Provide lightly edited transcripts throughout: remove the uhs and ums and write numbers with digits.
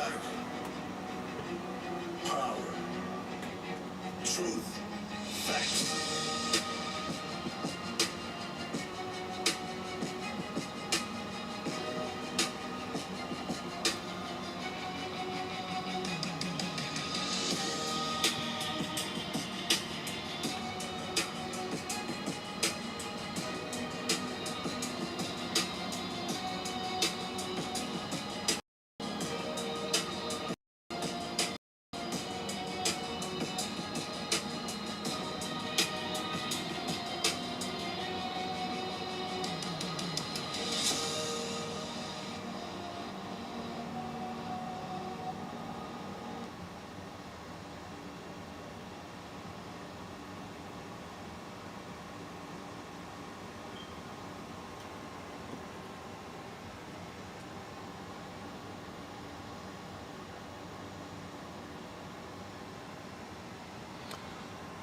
Black power, truth, facts.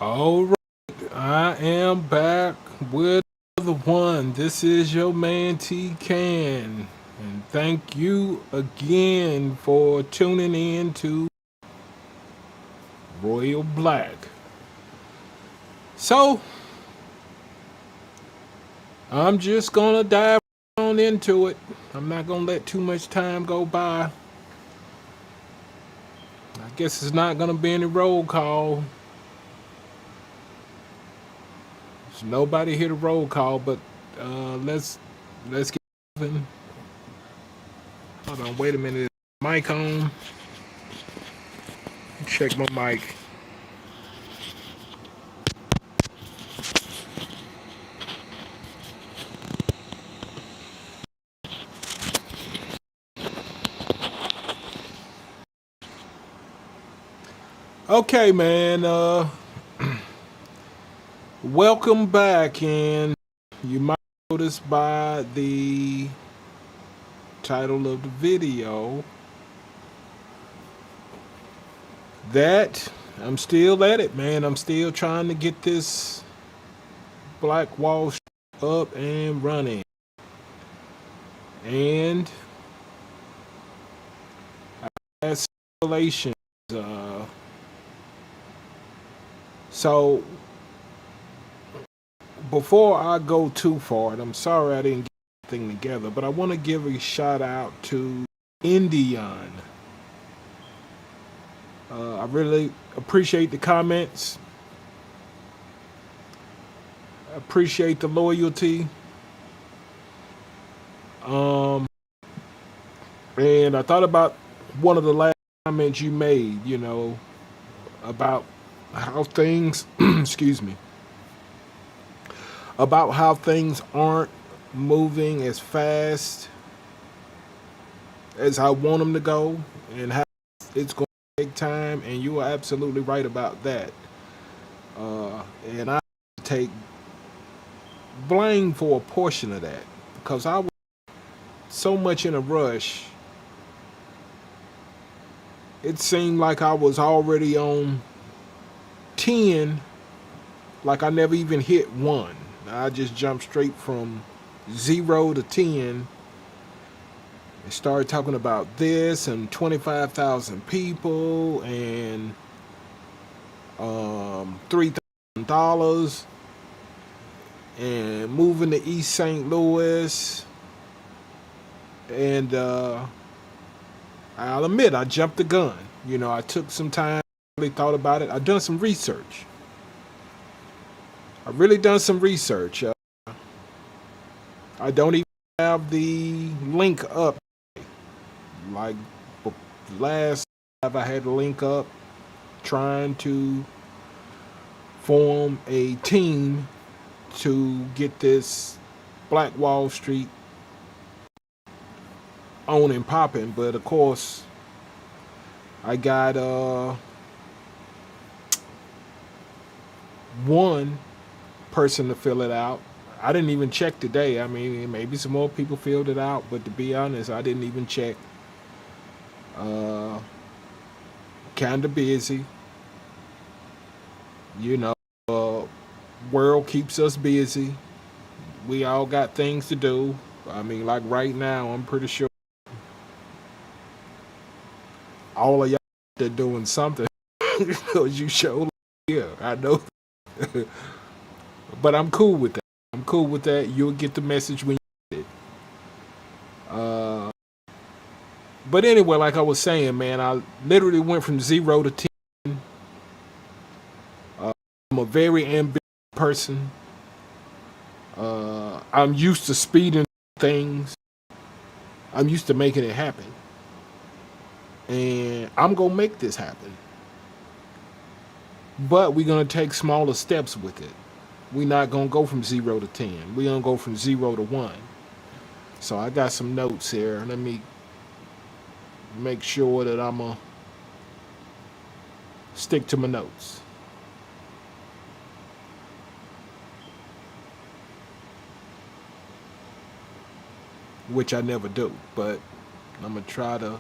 All right, I am back with another one. This is your man T Can, and thank you again for tuning in to Royal Black. So, I'm just gonna dive on into it. I'm not gonna let too much time go by. I guess it's not gonna be any roll call. There's nobody here to roll call, but let's get moving. Hold on, wait a minute. Mic on. Check my mic. Okay, man. Welcome back, and you might notice by the title of the video that I'm still at it, man. I'm still trying to get this Black Wall Street up and running, and that's relations. Uh, so before I go too far, and I'm sorry I didn't get everything together, but I want to give a shout out to Indian. I really appreciate the comments. Appreciate the loyalty. Um, and I thought about one of the last comments you made, about how things, excuse me, about how things aren't moving as fast as I want them to go, and how it's going to take time. And you are absolutely right about that. And I take blame for a portion of that because I was so much in a rush. It seemed like I was already on 10, like I never even hit 1. I just jumped straight from 0 to 10 and started talking about this and 25,000 people and $3,000 and moving to East St. Louis. And I'll admit, I jumped the gun. I took some time, really thought about it. I've done some research. I've really done some research. I don't even have the link up. Like last time I had the link up trying to form a team to get this Black Wall Street on and popping. But of course, I got one person to fill it out. I didn't even check today. I mean, maybe some more people filled it out, but to be honest, I didn't even check. Uh, Kind of busy. You know, world keeps us busy. We all got things to do. I mean, like right now, I'm pretty sure all of y'all they're doing something because you showed here. I know, but I'm cool with that. I'm cool with that. You'll get the message when you get it. Uh, but anyway, like I was saying, man, I literally went from 0 to 10. I'm a very ambitious person. I'm used to speeding things. I'm used to making it happen, and I'm gonna make this happen. But we're gonna take smaller steps with it. We're not gonna go from 0 to 10. We're gonna go from 0 to 1. So I got some notes here. Let me make sure that I'm gonna stick to my notes, which I never do. But I'm gonna try to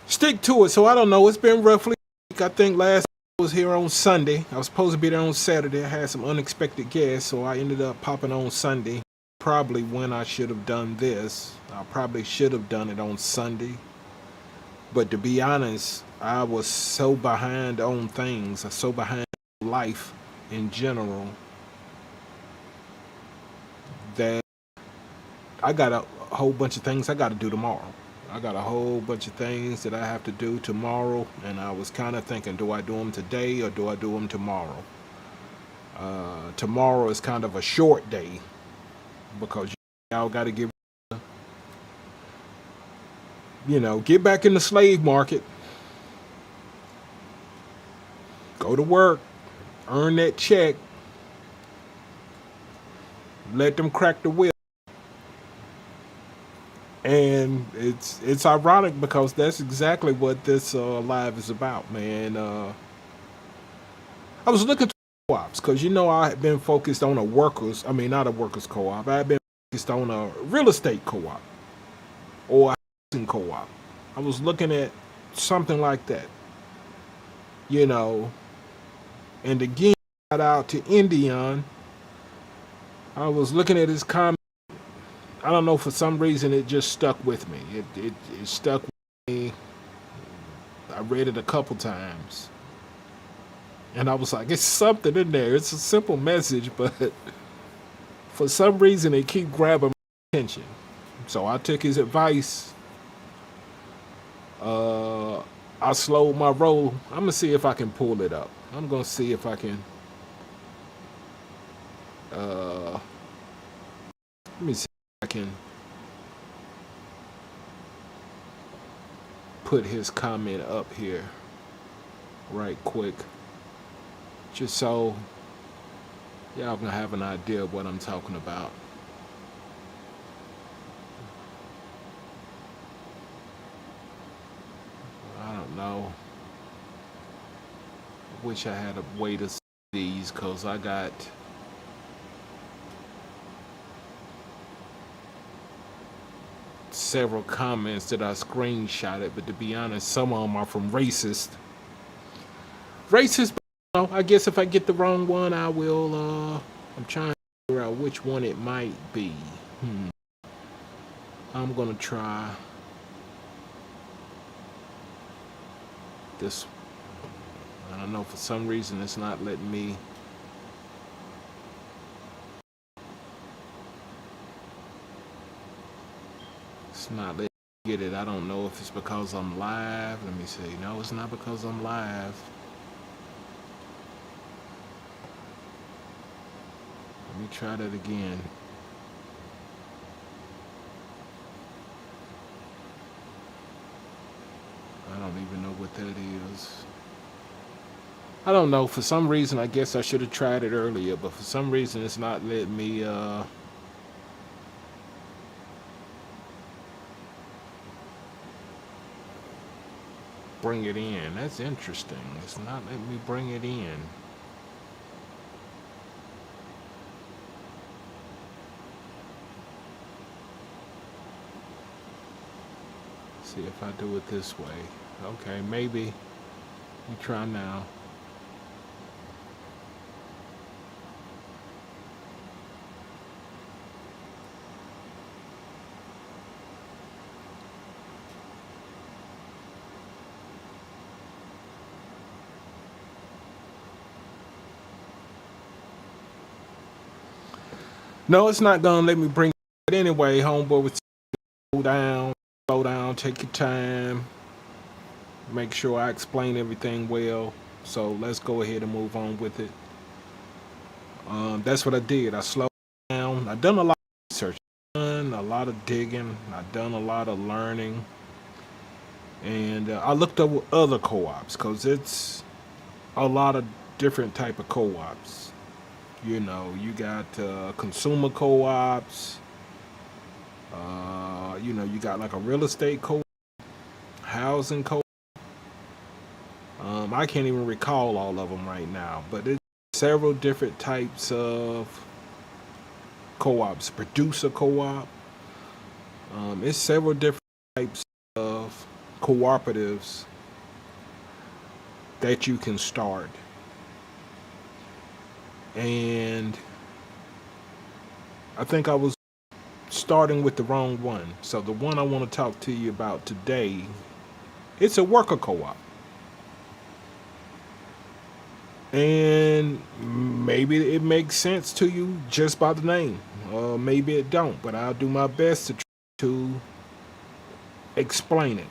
stick to it. So I don't know. It's been roughly, I think last I was here on Sunday. I was supposed to be there on Saturday. I had some unexpected guests, so I ended up popping on Sunday. Probably when I should have done this. I probably should have done it on Sunday. But to be honest, I was so behind on things, so behind on life in general, that I got a whole bunch of things I got to do tomorrow. I got a whole bunch of things that I have to do tomorrow, and I was kind of thinking, do I do them today or do I do them tomorrow? Tomorrow is kind of a short day because y'all got to get back in the slave market, go to work, earn that check, let them crack the whip. And it's ironic because that's exactly what this live is about, man. I was looking to co-ops because I had been focused on not a workers co-op. I had been focused on a real estate co-op or a housing co-op. I was looking at something like that, you know. And again, shout out to Indian. I was looking at his comment. I don't know, for some reason it just stuck with me. It stuck with me. I read it a couple times. And I was like, it's something in there. It's a simple message, but for some reason it keep grabbing my attention. So I took his advice. Uh, I slowed my roll. I'm gonna see if I can pull it up. I'm gonna see if I can. Let me see if I can put his comment up here right quick, just so y'all gonna have an idea of what I'm talking about. I don't know. I wish I had a way to see these because I got several comments that I screenshotted, but to be honest, some of them are from racist. Racist, I guess if I get the wrong one, I will. I'm trying to figure out which one it might be. I'm gonna try this. I don't know, for some reason it's not letting me. It's not letting me get it. I don't know if it's because I'm live. Let me see. No, it's not because I'm live. Let me try that again. I don't even know what that is. I don't know. For some reason, I guess I should have tried it earlier, but for some reason, it's not letting me. Bring it in. That's interesting. It's not letting me bring it in. See if I do it this way. Okay, maybe. You try now. No, it's not gonna let me bring it. But anyway, homeboy would slow down, take your time, make sure I explain everything well. So let's go ahead and move on with it. That's what I did. I slowed down. I done a lot of research, done a lot of digging. I done a lot of learning, and I looked up other co-ops because it's a lot of different type of co-ops. You know, you got consumer co-ops. You know, you got like a real estate co, housing co. I can't even recall all of them right now, but it's several different types of co-ops. Producer co-op. It's several different types of cooperatives that you can start, and I think I was starting with the wrong one. So the one I want to talk to you about today, it's a worker co-op. And maybe it makes sense to you just by the name. Maybe it don't, but I'll do my best to try to explain it.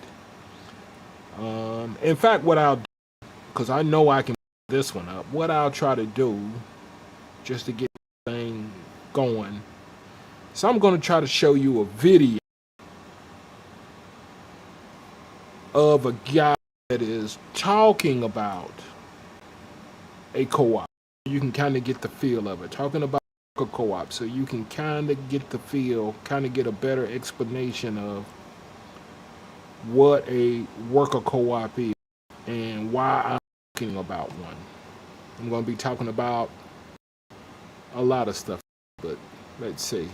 In fact, what I'll do, because I know I can this one up, what I'll try to do just to get the thing going. So I'm going to try to show you a video of a guy that is talking about a co-op. You can kind of get the feel of it. Talking about a co-op, so you can kind of get the feel, kind of get a better explanation of what a worker co-op is and why I'm talking about one. I'm going to be talking about a lot of stuff, but let's see.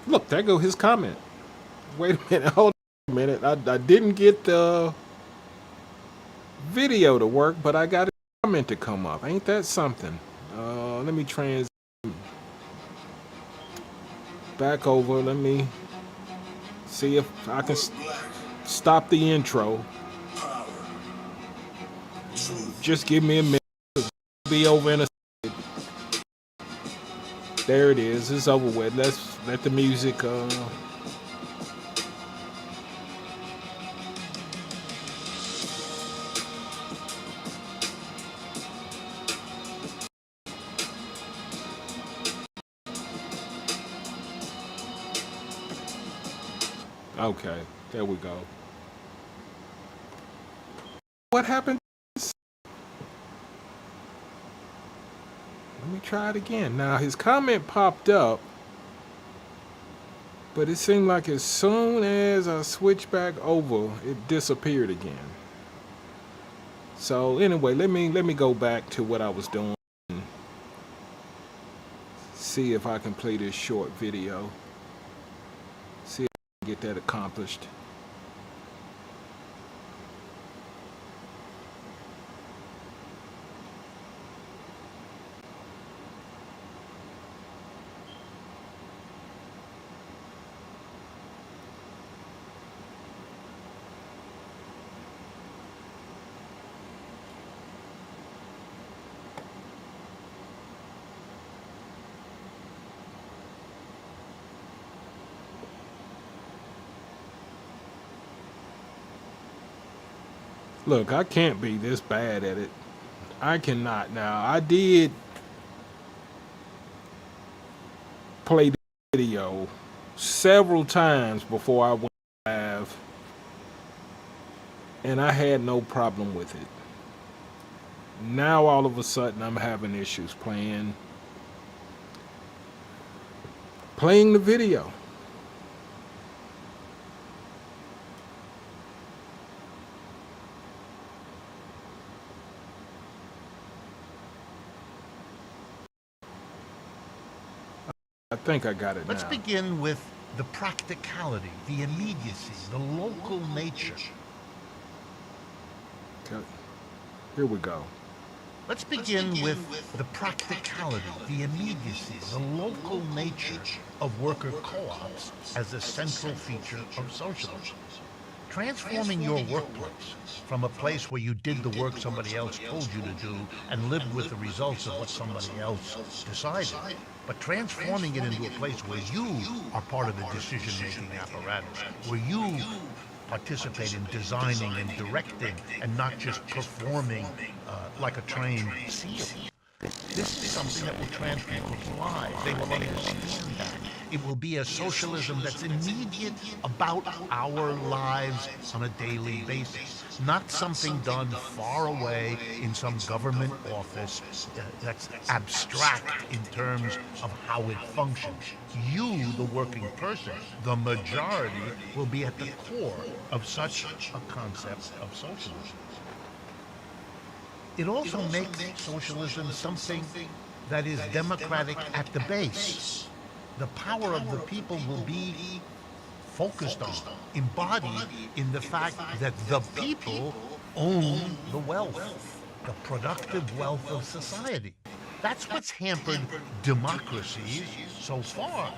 Look, there go his comment. Wait a minute, hold on a minute. I didn't get the video to work, but I got a comment to come up. Ain't that something? Let me back over. Let me see if I can stop the intro. Power. Truth. Just give me a minute. Be over in a. There it is. It's over with. Let's let the music. Okay, there we go. What happened? Let me try it again. Now his comment popped up, but it seemed like as soon as I switched back over, it disappeared again. So anyway, let me go back to what I was doing and see if I can play this short video. See if I can get that accomplished. Look, I can't be this bad at it. I cannot. Now, I did play the video several times before I went live, and I had no problem with it. Now, all of a sudden, I'm having issues playing the video. I think I got it Let's now. begin with the practicality, the immediacy, the local nature. Okay. Here we go. Let's begin with the practicality, the immediacy, the local nature of worker co-ops as a central feature of socialism. Transforming your workplace from a place where you did the work somebody else told you to do and lived with the results of what somebody else decided, but transforming it into a place where you are part of the decision-making apparatus, where you participate in designing and directing and not just performing like a trained seal. This is something that will transform people's lives. They will understand that. It will be a socialism that's immediate about our lives on a daily basis, not something done far away in some government office that's abstract in terms of how it functions. You, the working person, the majority, will be at the core of such a concept of socialism. It also makes socialism something that is democratic at the base. The power of the people will be focused on, embodied in the fact that the people own the wealth, the productive wealth of society. That's what's hampered democracies so far.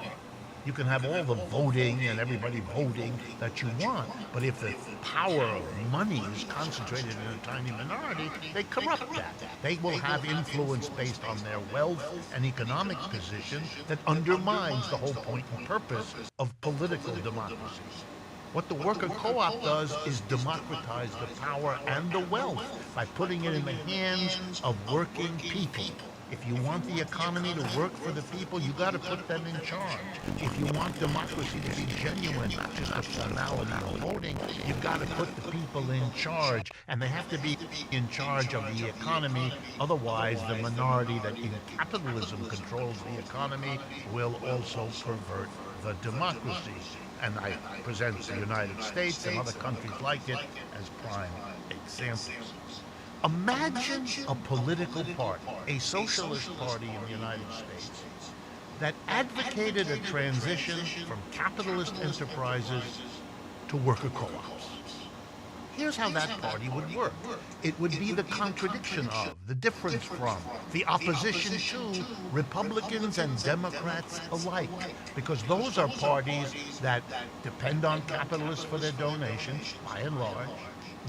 You can have all the voting and everybody voting that you want, but if the power of money is concentrated in a tiny minority, they corrupt that. They will have influence based on their wealth and economic position that undermines the whole point and purpose of political democracy. What the worker co-op does is democratize the power and the wealth by putting it in the hands of working people. If you want the economy to work for the people, you got to put them in charge. If you want democracy to be genuine, not just a formality of voting, you've got to put the people in charge, and they have to be in charge of the economy. Otherwise, the minority that in capitalism controls the economy will also pervert the democracy. And I present the United States and other countries like it as prime examples. Imagine a political party, a socialist party in the United States, that advocated a transition from capitalist enterprises to worker co-ops. Here's how that party would work. It would be the contradiction of, the difference from, the opposition to Republicans and Democrats alike, because those are parties that depend on capitalists for their donations, by and large,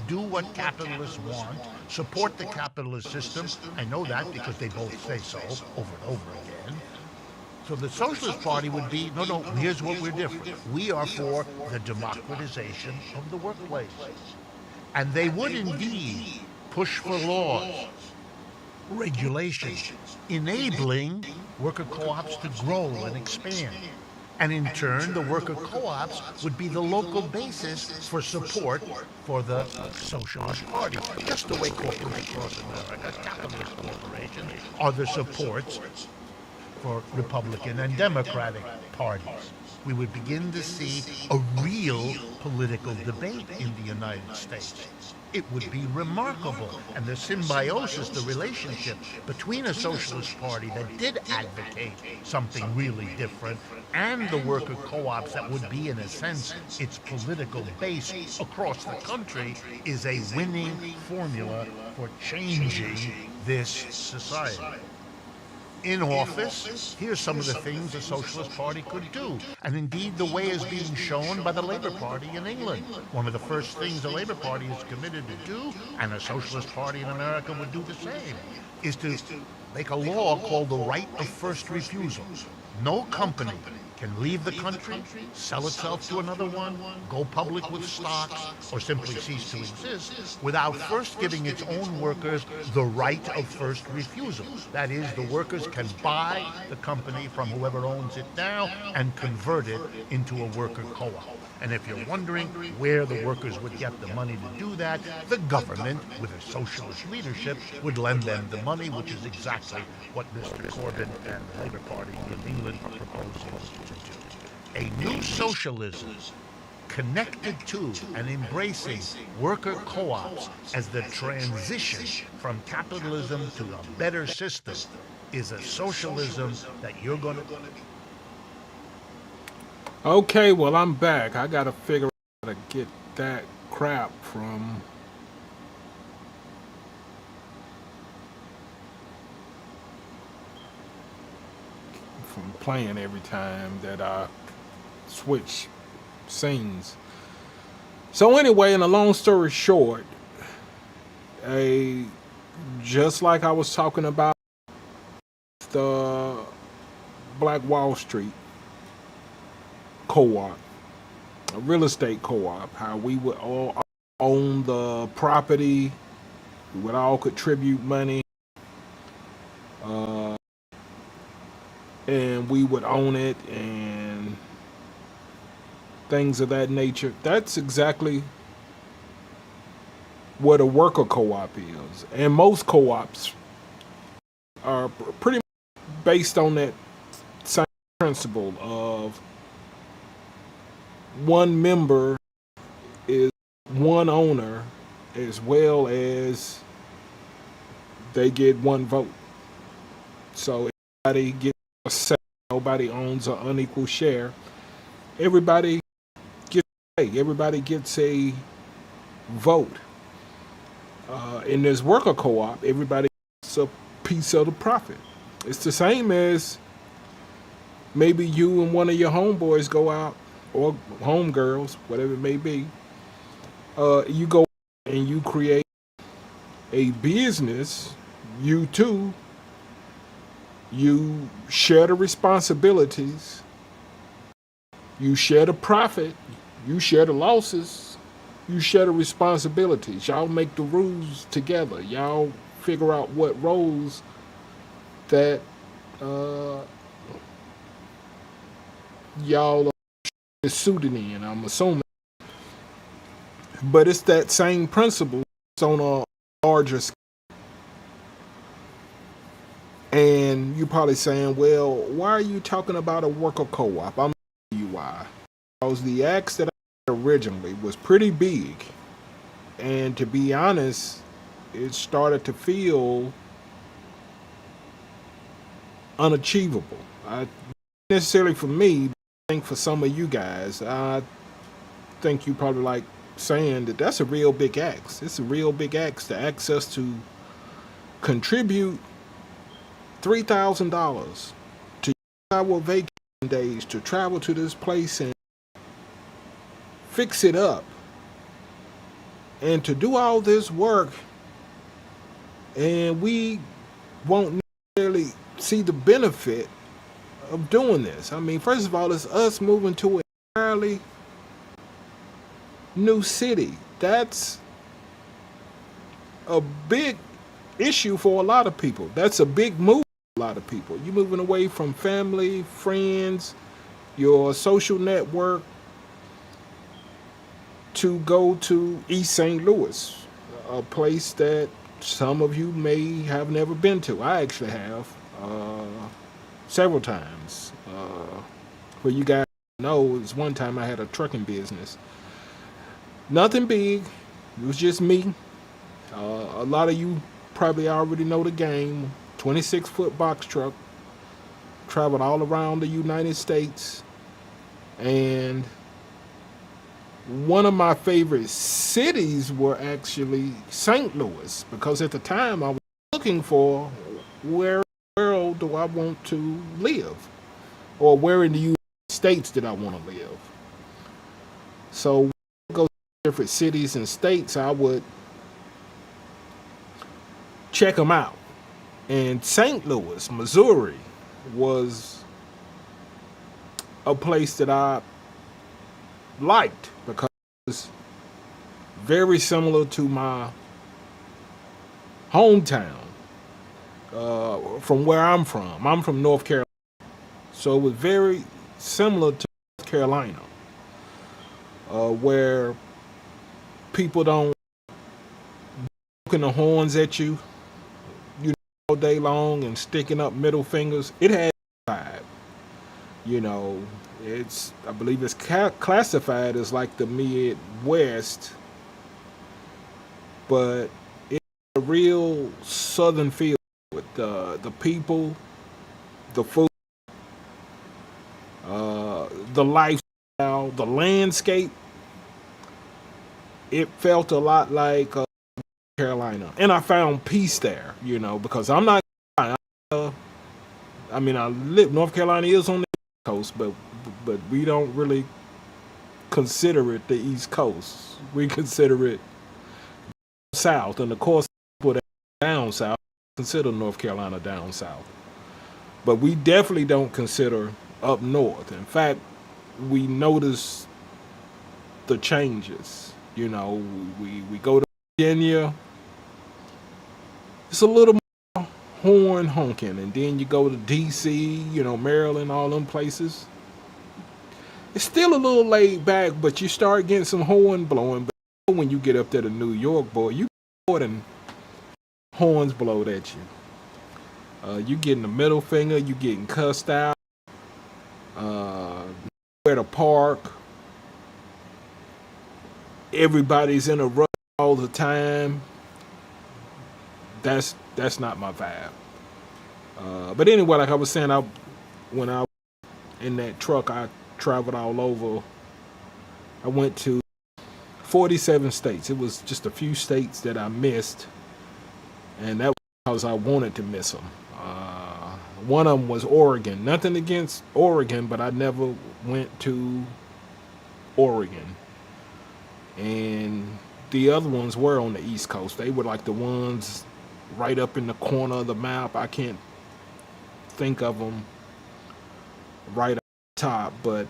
do what capitalists want, support the capitalist system. I know that because they both say so over and over again. So the Socialist Party would be, no, here's what we're different. We are for the democratization of the workplace. And they would indeed push for laws, regulations, enabling worker co-ops to grow and expand. And in turn, the worker co-ops would be the local basis for support for the Socialist Party, just the way corporations across America, capitalist corporations, are the supports for Republican and Democratic parties. We would begin to see a real political debate in the United States. It would be remarkable. And the symbiosis, the relationship between a socialist party that did advocate something really different and the worker co-ops that would be, in a sense, its political base across the country is a winning formula for changing this society. In office, here's some of the things the Socialist Party could do. And indeed, the way is being shown by the Labour Party in England. One of the first things the Labour Party is committed to do, and the Socialist Party in America would do the same, is to make a law called the right of first refusal. No company can leave the country, sell itself to another one, go public with stocks, or simply cease to exist without first giving its own workers the right of first refusal. That is, the workers can buy the company from whoever owns it now and convert it into a worker co-op. And if you're wondering where the workers would get the money to do that, the government, with a socialist leadership, would lend them the money, which is exactly what Mr. Corbyn and the Labour Party in England are proposing to do. A new socialism connected to and embracing worker co-ops as the transition from capitalism to a better system is a socialism that you're going to... Okay, well, I'm back. I gotta figure out how to get that crap from start playing every time that I switch scenes. So anyway, in a long story short, a just like I was talking about the Black Wall Street co-op, a real estate co-op, how we would all own the property, we would all contribute money, uh, and we would own it and things of that nature. That's exactly what a worker co-op is. And most co-ops are pretty much based on that same principle of one member is one owner as well as they get one vote. So everybody gets a say. Nobody owns an unequal share. Everybody gets a say. Everybody gets a vote. In this worker co-op, everybody gets a piece of the profit. It's the same as maybe you and one of your homeboys go out, or homegirls, whatever it may be. You go and you create a business. You two, you share the responsibilities. You share the profit. You share the losses. You share the responsibilities. Y'all make the rules together. Y'all figure out what roles that y'all are suited in, I'm assuming. But it's that same principle. It's on a larger scale. And you're probably saying, well, why are you talking about a worker co-op? I'm going to tell you why. Because the axe that I had originally was pretty big. And to be honest, it started to feel unachievable. Not necessarily for me, but I think for some of you guys, I think you probably like saying that that's a real big axe. It's a real big axe to ask us to contribute $3,000 to our vacation days to travel to this place and fix it up, and to do all this work, and we won't necessarily see the benefit of doing this. I mean, first of all, it's us moving to an entirely new city. That's a big issue for a lot of people. That's a big move for a lot of people. You're moving away from family, friends, your social network, to go to East St. Louis, a place that some of you may have never been to. I actually have several times. For you guys know, it was one time I had a trucking business. Nothing big. It was just me. A lot of you probably already know the game. 26-foot box truck. Traveled all around the United States. And one of my favorite cities were actually St. Louis, because at the time I was looking for where in the world do I want to live, or where in the United States did I want to live. So when I go to different cities and states, I would check them out. And St. Louis, Missouri, was a place that I liked because it was very similar to my hometown, from where I'm from. I'm from North Carolina, so it was very similar to North Carolina, where people don't honking the horns at you, all day long and sticking up middle fingers. It had vibe, you know. I believe it's classified as like the Midwest, but it's a real southern feel with the people, the food, the lifestyle, the landscape. It felt a lot like Carolina, and I found peace there, you know, because I'm not. I I mean, North Carolina is on the East Coast, but we don't really consider it the East Coast. We consider it South, and of course, people that down south consider North Carolina down south. But we definitely don't consider up north. In fact, we notice the changes. You know, we go to Virginia, it's a little more horn honking, and then you go to D.C., you know, Maryland, all them places. It's still a little laid back, but you start getting some horn blowing. But when you get up there to New York, boy, you get more than horns blowed at you. You getting the middle finger, you getting cussed out. Where to park. Everybody's in a rush all the time. That's not my vibe. But anyway, like I was saying, when I was in that truck, I traveled all over. I went to 47 states. It was just a few states that I missed, and that was because I wanted to miss them. One of them was Oregon. Nothing against Oregon, but I never went to Oregon. And the other ones were on the East Coast. They were like the ones right up in the corner of the map. I can't think of them right up top, but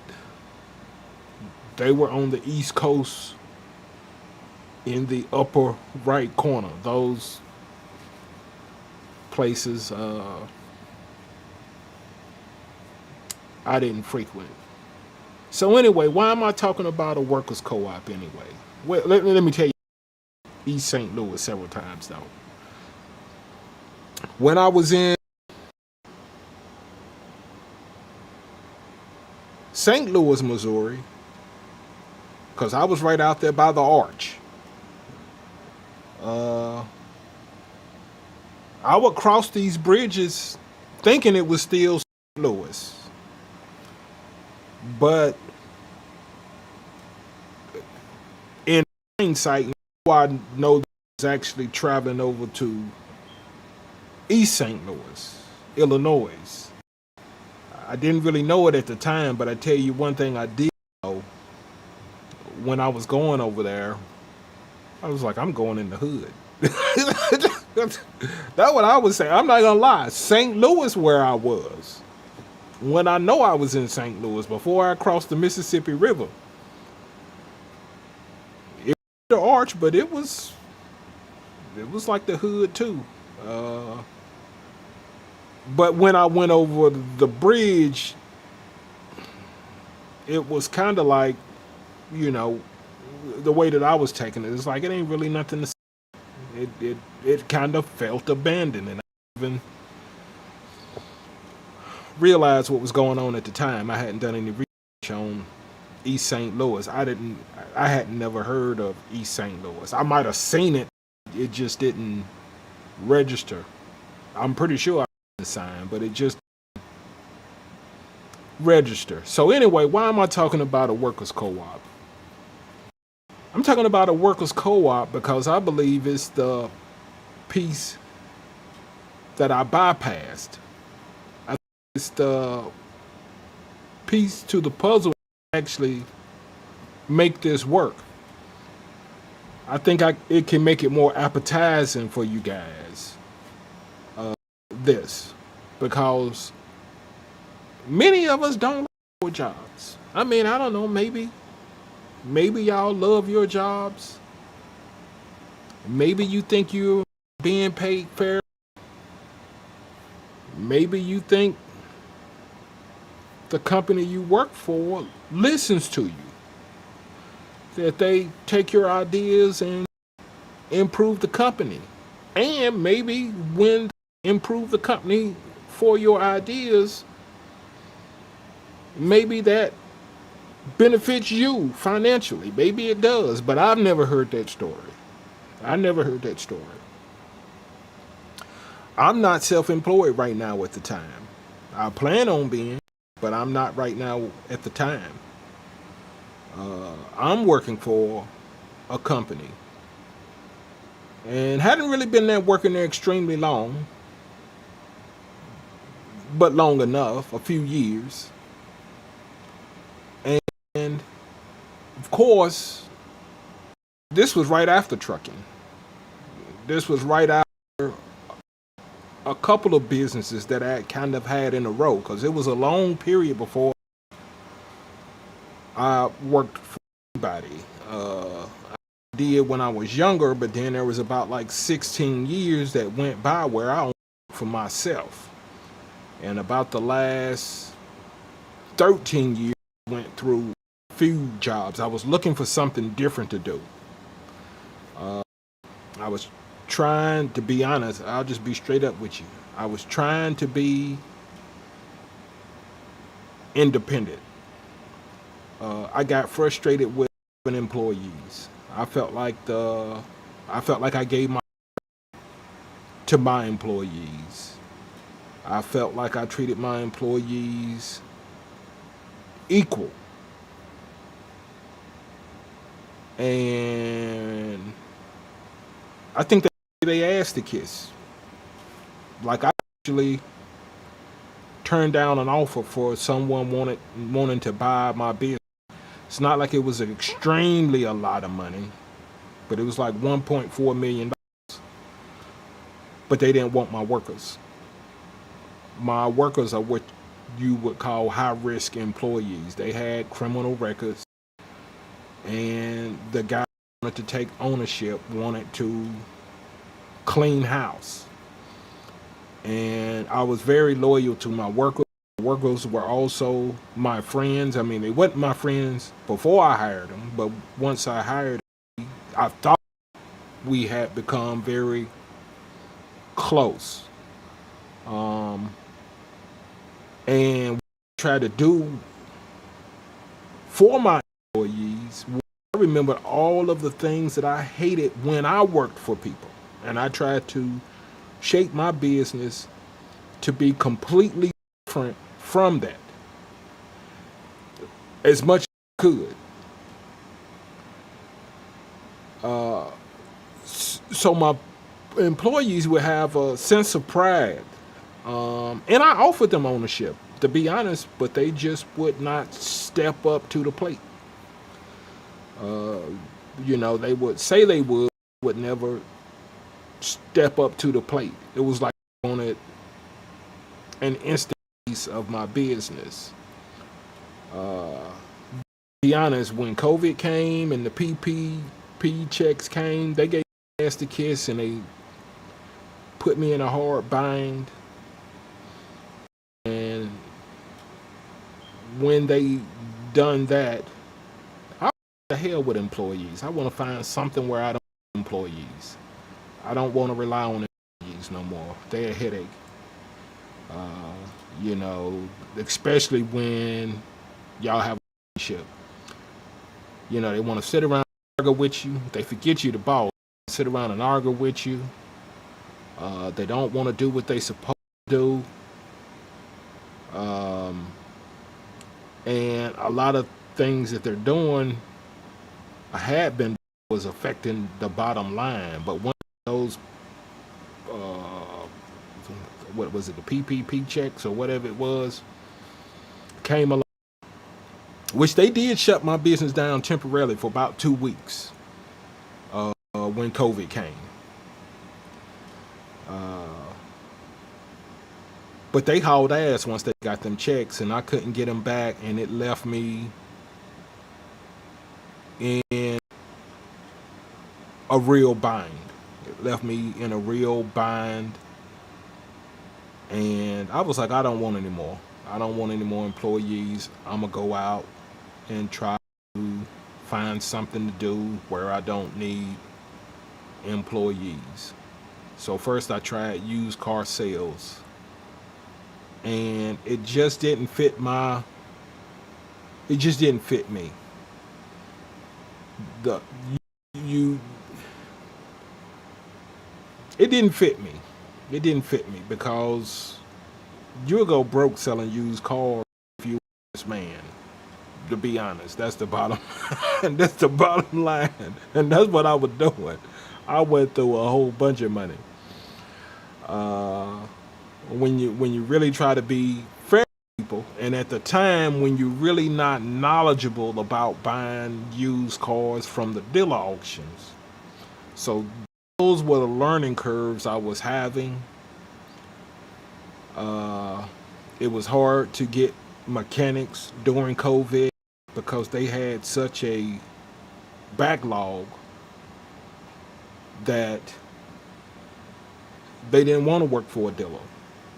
they were on the East Coast in the upper right corner. Those places I didn't frequent. So anyway, why am I talking about a workers' co-op anyway? Well, let me tell you, East St. Louis several times though. When I was in St. Louis, Missouri, because I was right out there by the arch, I would cross these bridges thinking it was still St. Louis. But in hindsight, I know that I was actually traveling over to East St. Louis, Illinois. I didn't really know it at the time, but I tell you one thing I did know. When I was going over there, I was like, I'm going in the hood. That's what I would say. I'm not gonna lie. St. Louis, where I was, when I know I was in St. Louis, before I crossed the Mississippi River, it was the arch, but it was like the hood too. But when I went over the bridge, it was kind of like, you know, the way that I was taking it. It's like it ain't really nothing to say. It kind of felt abandoned, and I even realized what was going on at the time. I hadn't done any research on East St. Louis. I hadn't never heard of East St. Louis. I might have seen it. It just didn't register. I'm pretty sure I had the sign, but it just didn't register. So anyway, why am I talking about a workers' co-op? I'm talking about a workers' co-op because I believe it's the piece that I bypassed. I think it's the piece to the puzzle that actually make this work. I think it can make it more appetizing for you guys. This, because many of us don't like our jobs. I mean, I don't know, maybe y'all love your jobs. Maybe you think you're being paid fair. Maybe you think the company you work for listens to you. That they take your ideas and improve the company. And maybe when they improve the company for your ideas, maybe that benefits you financially. Maybe it does, but I've never heard that story. I never heard that story. I'm not self-employed right now at the time. I plan on being, but I'm not right now at the time. I'm working for a company and hadn't really been there working there extremely long. but long enough, a few years. And of course, this was right after trucking. This was right after a couple of businesses that I kind of had in a row, because it was a long period before I worked for anybody. I did when I was younger, but then there was about like 16 years that went by where I only worked for myself. And about the last 13 years, I went through a few jobs. I was looking for something different to do. I was trying to be honest. I'll just be straight up with you. I was trying to be independent. I got frustrated with employees. I felt like I gave my to my employees. I felt like I treated my employees equal. And I think they asked to kiss. Like, I actually turned down an offer for someone wanting to buy my business. It's not like it was extremely a lot of money, but it was like $1.4 million. But they didn't want my workers. My workers are what you would call high-risk employees. They had criminal records, and the guy wanted to take ownership, wanted to clean house. And I was very loyal to my workers. Workers were also my friends. I mean, they weren't my friends before I hired them, but once I hired them, I thought we had become very close. And what I tried to do for my employees, I remembered all of the things that I hated when I worked for people. And I tried to shape my business to be completely different from that as much as I could. So my employees would have a sense of pride. And I offered them ownership, to be honest, but they just would not step up to the plate. They would say they would never step up to the plate. It was like they wanted an instant piece of my business. Be honest, when COVID came and the PPP checks came, they gave me ass to kiss and they put me in a hard bind. And when they done that, I want the hell with employees. I want to find something where I don't have employees. I don't want to rely on employees no more. They're a headache. Especially when y'all have a relationship. They want to sit around and argue with you. They forget you the boss. Sit around and argue with you. They don't want to do what they supposed to do. And a lot of things that they're doing had been was affecting the bottom line. But one of those, what was it, the PPP checks or whatever it was, came along, which they did shut my business down temporarily for about 2 weeks when COVID came. But they hauled ass once they got them checks, and I couldn't get them back, and it left me in a real bind. It left me in a real bind, and I was like, I don't want any more. I don't want any more employees. I'm going to go out and try to find something to do where I don't need employees. So first I tried used car sales, and it just didn't fit it just didn't fit me. It didn't fit me. It didn't fit me because you'll go broke selling used cars if you this man. To be honest, that's the bottom and that's the bottom line. And that's what I was doing. I went through a whole bunch of money. when you really try to be fair to people, and at the time when you're really not knowledgeable about buying used cars from the dealer auctions. So those were the learning curves I was having. It was hard to get mechanics during COVID because they had such a backlog that they didn't want to work for a dealer.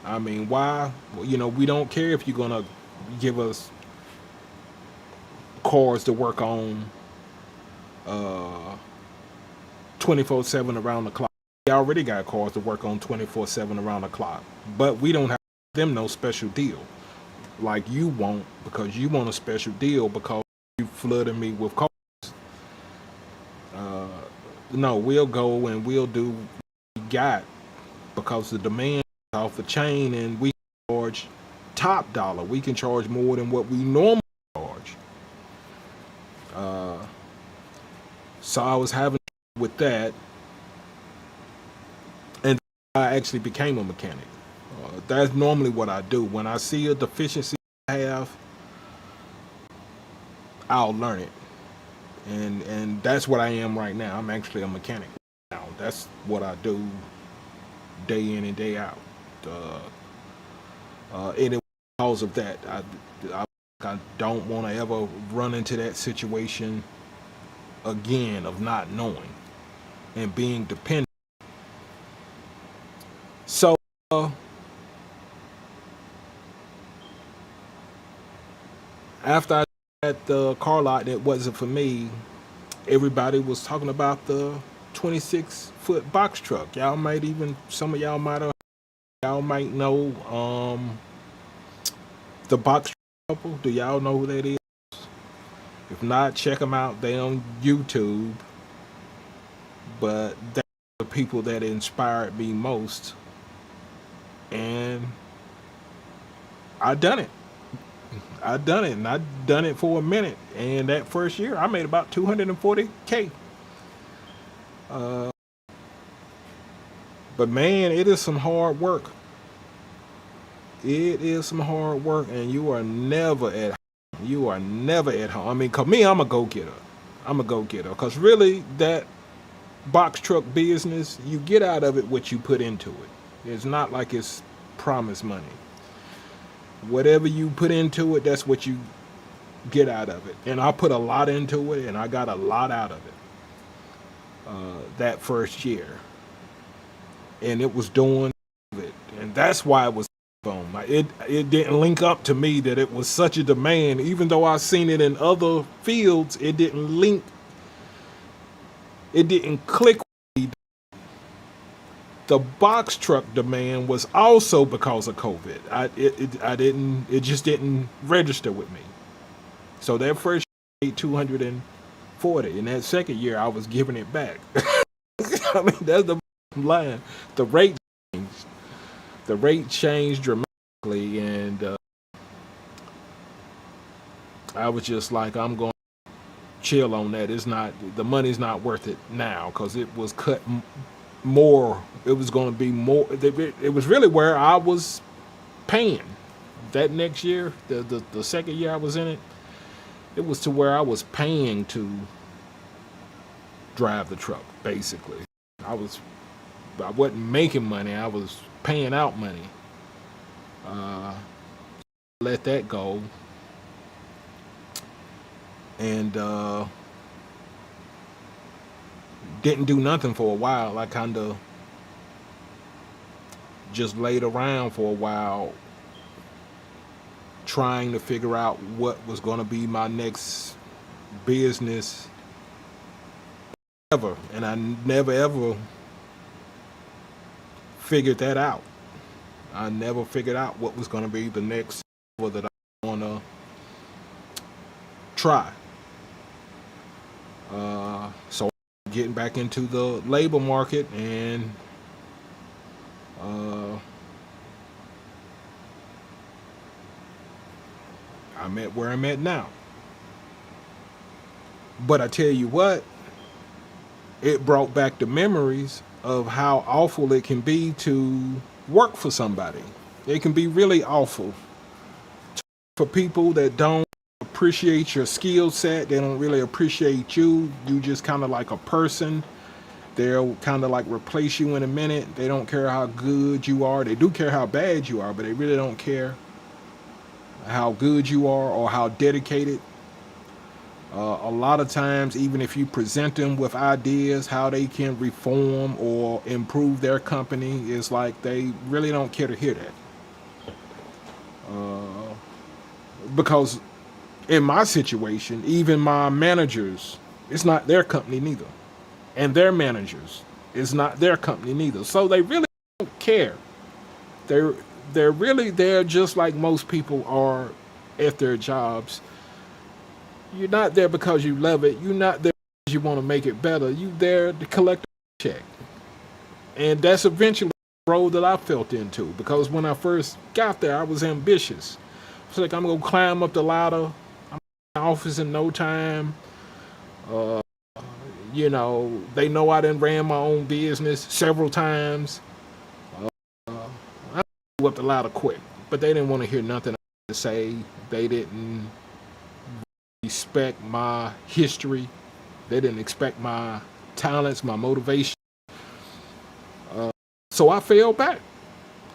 I mean, why? Well, we don't care if you're gonna give us cars to work on 24/7 around the clock. We already got cars to work on 24/7 around the clock, but we don't have them no special deal like you want, because you want a special deal because you flooded me with cars. No, we'll go and we'll do what we got because the demand is off the chain, and we charge top dollar. We can charge more than what we normally charge. So I was having with that, and I actually became a mechanic. That's normally what I do. When I see a deficiency I have, I'll learn it, and that's what I am right now. I'm actually a mechanic now. That's what I do day in and day out. And it, because of that, I don't want to ever run into that situation again of not knowing and being dependent. So after I had the car lot that wasn't for me, everybody was talking about the 26-foot box truck. Y'all might even, some of y'all might know the box truck couple. Do y'all know who that is? If not, check them out. They on YouTube. But they're the people that inspired me most, and I done it. And I done it for a minute. And that first year, I made about $240K. But man, it is some hard work. It is some hard work, and you are never at home. You are never at home. I mean, cause me, I'm a go-getter. Cause really, that box truck business, you get out of it what you put into it. It's not like it's promised money. Whatever you put into it, that's what you get out of it. And I put a lot into it, and I got a lot out of it that first year. And it was doing it, and that's why it was boom. It didn't link up to me that it was such a demand, even though I seen it in other fields. It didn't link. It didn't click with me. The box truck demand was also because of COVID. It just didn't register with me. So that first year I made 240, and that second year I was giving it back. I mean, that's the line. The rate changed. The rate changed dramatically, and I was just like, I'm going to chill on that. It's not, the money's not worth it now, because it was cut more. It was going to be more. It was really where I was paying. That next year, the second year I was in it, it was to where I was paying to drive the truck, basically. I wasn't making money. I was paying out money. Let that go. And didn't do nothing for a while. I kind of just laid around for a while, trying to figure out what was going to be my next business ever. And I never ever figured that out. I never figured out what was going to be the next that I want to try. So getting back into the labor market, and I'm at where I'm at now. But I tell you what, it brought back the memories of how awful it can be to work for somebody. It can be really awful for people that don't appreciate your skill set. They don't really appreciate you. You just kind of like a person. They'll kind of like replace you in a minute. They don't care how good you are. They do care how bad you are, but they really don't how good you are or how dedicated. A lot of times, even if you present them with ideas how they can reform or improve their company, it's like they really don't care to hear that. Because in my situation, even my managers, it's not their company neither. And their managers, it's not their company neither. So they really don't care. They're they're really there just like most people are at their jobs. You're not there because you love it. You're not there because you want to make it better. You're there to collect a check. And that's eventually the role that I felt into, because when I first got there, I was ambitious. It's like, I'm going to climb up the ladder. I'm in the office in no time. They know I done ran my own business several times. I moved up the ladder quick, but they didn't want to hear nothing I had to say. They didn't respect my history. They didn't expect my talents, my motivation. So I fell back.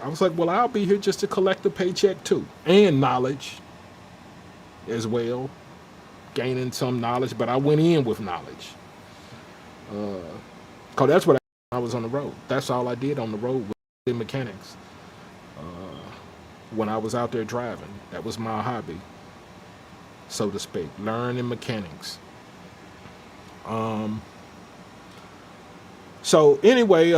I was like, well, I'll be here just to collect a paycheck too, and knowledge as well, gaining some knowledge. But I went in with knowledge, cause that's what I was on the road. That's all I did on the road with mechanics. When I was out there driving, that was my hobby, so to speak, learning mechanics. So anyway,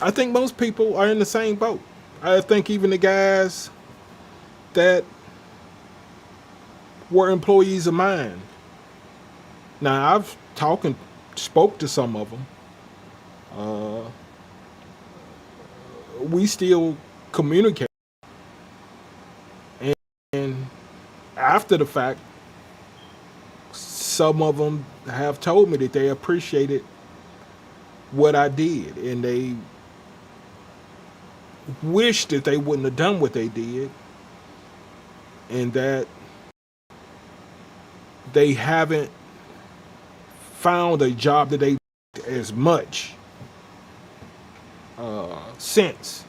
I think most people are in the same boat. I think even the guys that were employees of mine. Now, I've talked and spoke to some of them. We still communicate. And after the fact, some of them have told me that they appreciated what I did, and they wish that they wouldn't have done what they did, and that they haven't found a job that they as much since.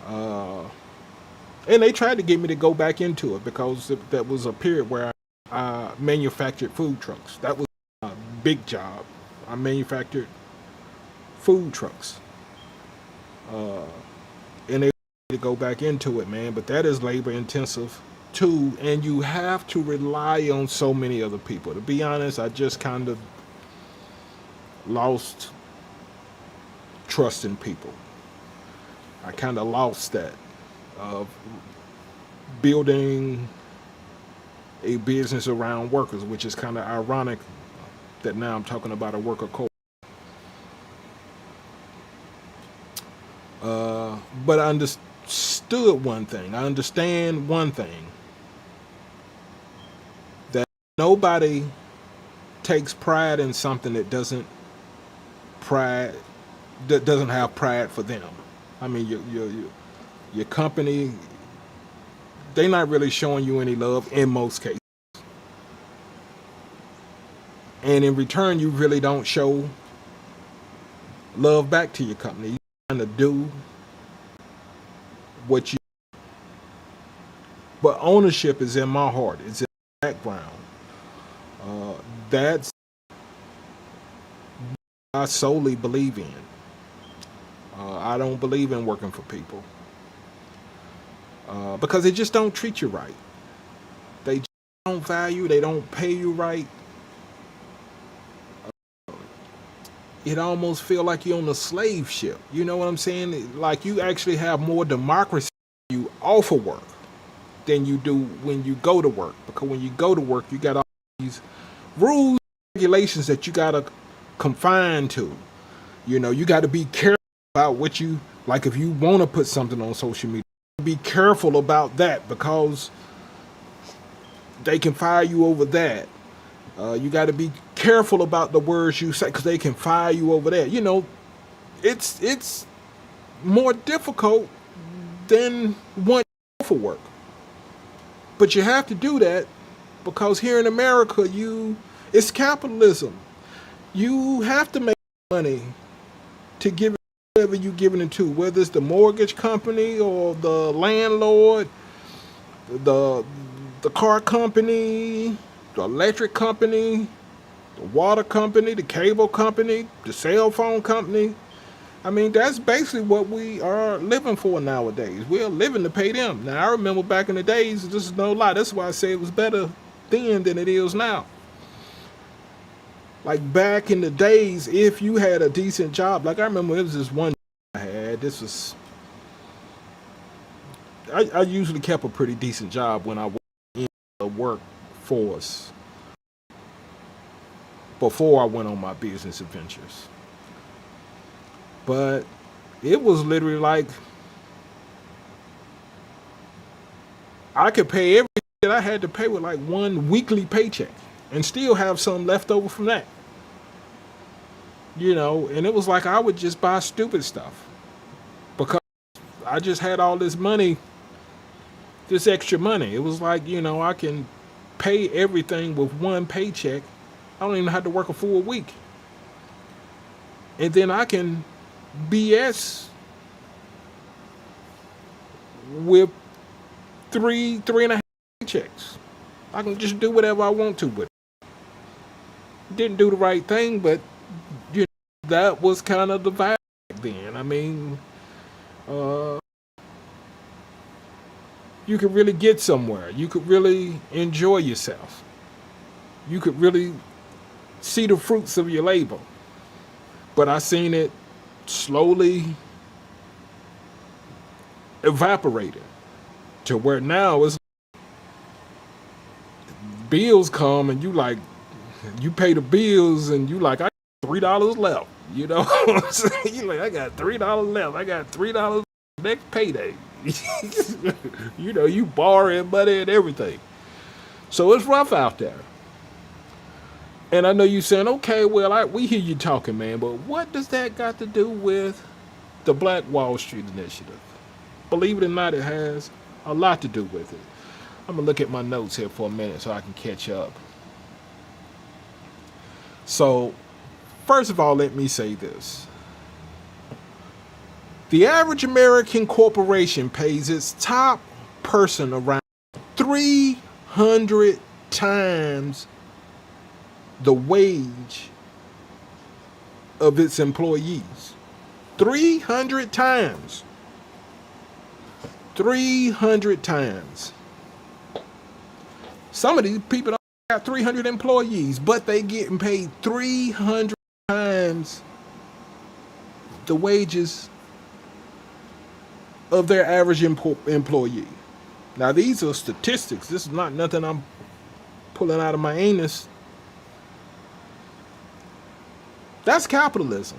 And they tried to get me to go back into it, because that was a period where I manufactured food trucks. That was a big job. I manufactured food trucks. And they to go back into it, man. But that is labor intensive too, and you have to rely on so many other people. To be honest, I just kind of lost trust in people. I kind of lost that of building a business around workers, which is kind of ironic that now I'm talking about a worker co. But I understood one thing. I understand one thing. That nobody takes pride in something that doesn't have pride for them. I mean, your company, they're not really showing you any love in most cases. And in return, you really don't show love back to your company. You kind of do what you. But ownership is in my heart. It's in the background. That's what I solely believe in. I don't believe in working for people, because they just don't treat you right. They just don't value. They don't pay you right. It almost feel like you're on a slave ship. You know what I'm saying? Like you actually have more democracy when you off of work than you do when you go to work. Because when you go to work, you got all these rules, regulations that you got to confine to. You got to be careful about what you, like if you want to put something on social media, be careful about that, because they can fire you over that. You got to be careful about the words you say, because they can fire you over that. It's more difficult than one for work. But you have to do that because here in America, it's capitalism. You have to make money to give it whoever you giving it to, whether it's the mortgage company or the landlord, the the car company, the electric company, the water company, the cable company, the cell phone company. I mean, that's basically what we are living for nowadays. We're living to pay them. Now, I remember back in the days, this is no lie. That's why I say it was better then than it is now. Like back in the days, if you had a decent job, like I remember it was this one I had. This was, I usually kept a pretty decent job when I was in the workforce before I went on my business adventures. But it was literally like I could pay everything that I had to pay with like one weekly paycheck and still have some left over from that. And it was like I would just buy stupid stuff because I just had all this money, this extra money. It was like, I can pay everything with one paycheck. I don't even have to work a full week. And then I can BS with three and a half paychecks. I can just do whatever I want to with it. Didn't do the right thing, but that was kind of the vibe back then. I mean, you could really get somewhere. You could really enjoy yourself. You could really see the fruits of your labor. But I seen it slowly evaporated to where now it's bills come and you pay the bills and you like, I got $3 left. You know what I'm saying? You like, I got $3 left. I got $3 next payday. You borrowing money and everything. So it's rough out there. And I know you saying, okay, well, we hear you talking, man, but what does that got to do with the Black Wall Street Initiative? Believe it or not, it has a lot to do with it. I'm going to look at my notes here for a minute so I can catch up. So, first of all, let me say this. The average American corporation pays its top person around 300 times the wage of its employees. 300 times. 300 times. Some of these people don't have 300 employees, but they getting paid 300 times the wages of their average employee. Now, these are statistics. This is not nothing I'm pulling out of my anus. That's capitalism.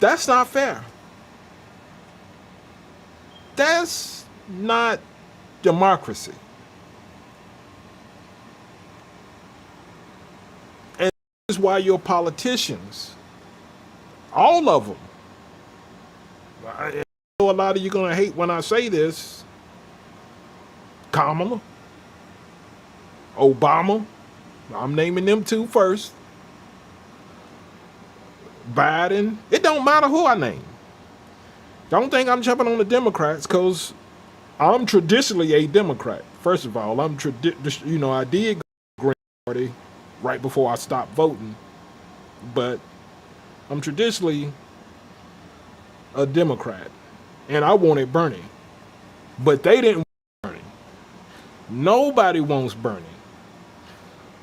That's not fair. That's not democracy. And this is why your politicians, all of them, I know a lot of you going to hate when I say this, Kamala, Obama, I'm naming them two first, Biden, it don't matter who I name. Don't think I'm jumping on the Democrats because I'm traditionally a Democrat. First of all, I did go to the Green Party right before I stopped voting, but I'm traditionally a Democrat, and I wanted Bernie, but they didn't want Bernie. Nobody wants Bernie.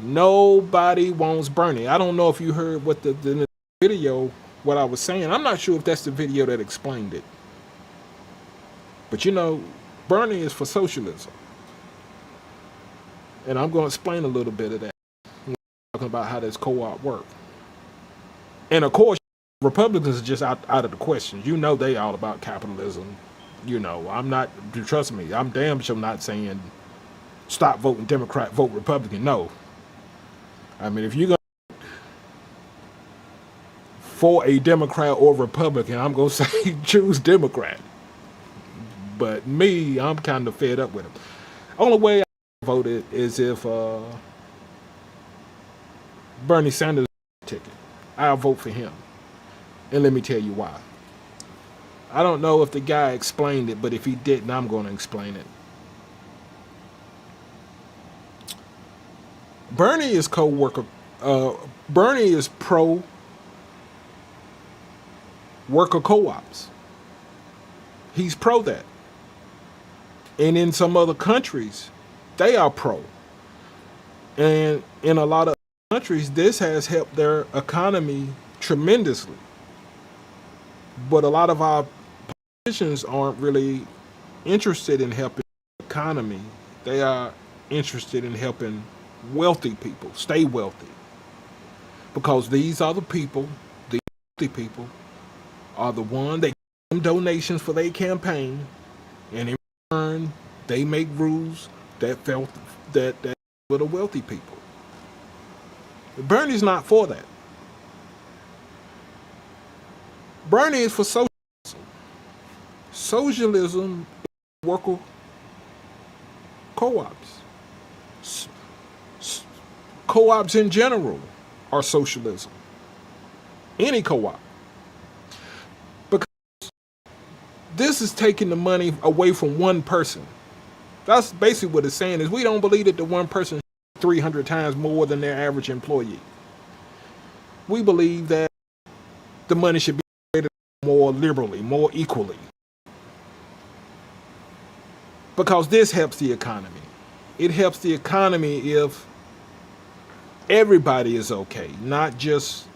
Nobody wants Bernie. I don't know if you heard what the video, what I was saying. I'm not sure if that's the video that explained it. But Bernie is for socialism. And I'm going to explain a little bit of that. We're talking about how this co-op work. And of course, Republicans are just out of the question. They all about capitalism. I'm not, trust me, I'm damn sure not saying stop voting Democrat, vote Republican. No. I mean, if you're going to for a Democrat or Republican, I'm going to say choose Democrat. But me, I'm kind of fed up with him. Only way I voted is if Bernie Sanders ticket. I'll vote for him. And let me tell you why. I don't know if the guy explained it, but if he didn't, I'm going to explain it. Bernie is Bernie is pro worker co-ops. He's pro that. And in some other countries, they are pro. And in a lot of countries, this has helped their economy tremendously. But a lot of our politicians aren't really interested in helping the economy. They are interested in helping wealthy people stay wealthy. Because these are the people, the wealthy people, are the one they give them donations for their campaign, and in return, they make rules that for the wealthy people. Bernie's not for that. Bernie is for socialism. Socialism is worker co-ops. Co-ops in general are socialism. Any co-op. Because this is taking the money away from one person. That's basically what it's saying is we don't believe that the one person 300 times more than their average employee. We believe that the money should be distributed more liberally, more equally. Because this helps the economy. It helps the economy if everybody is okay, not just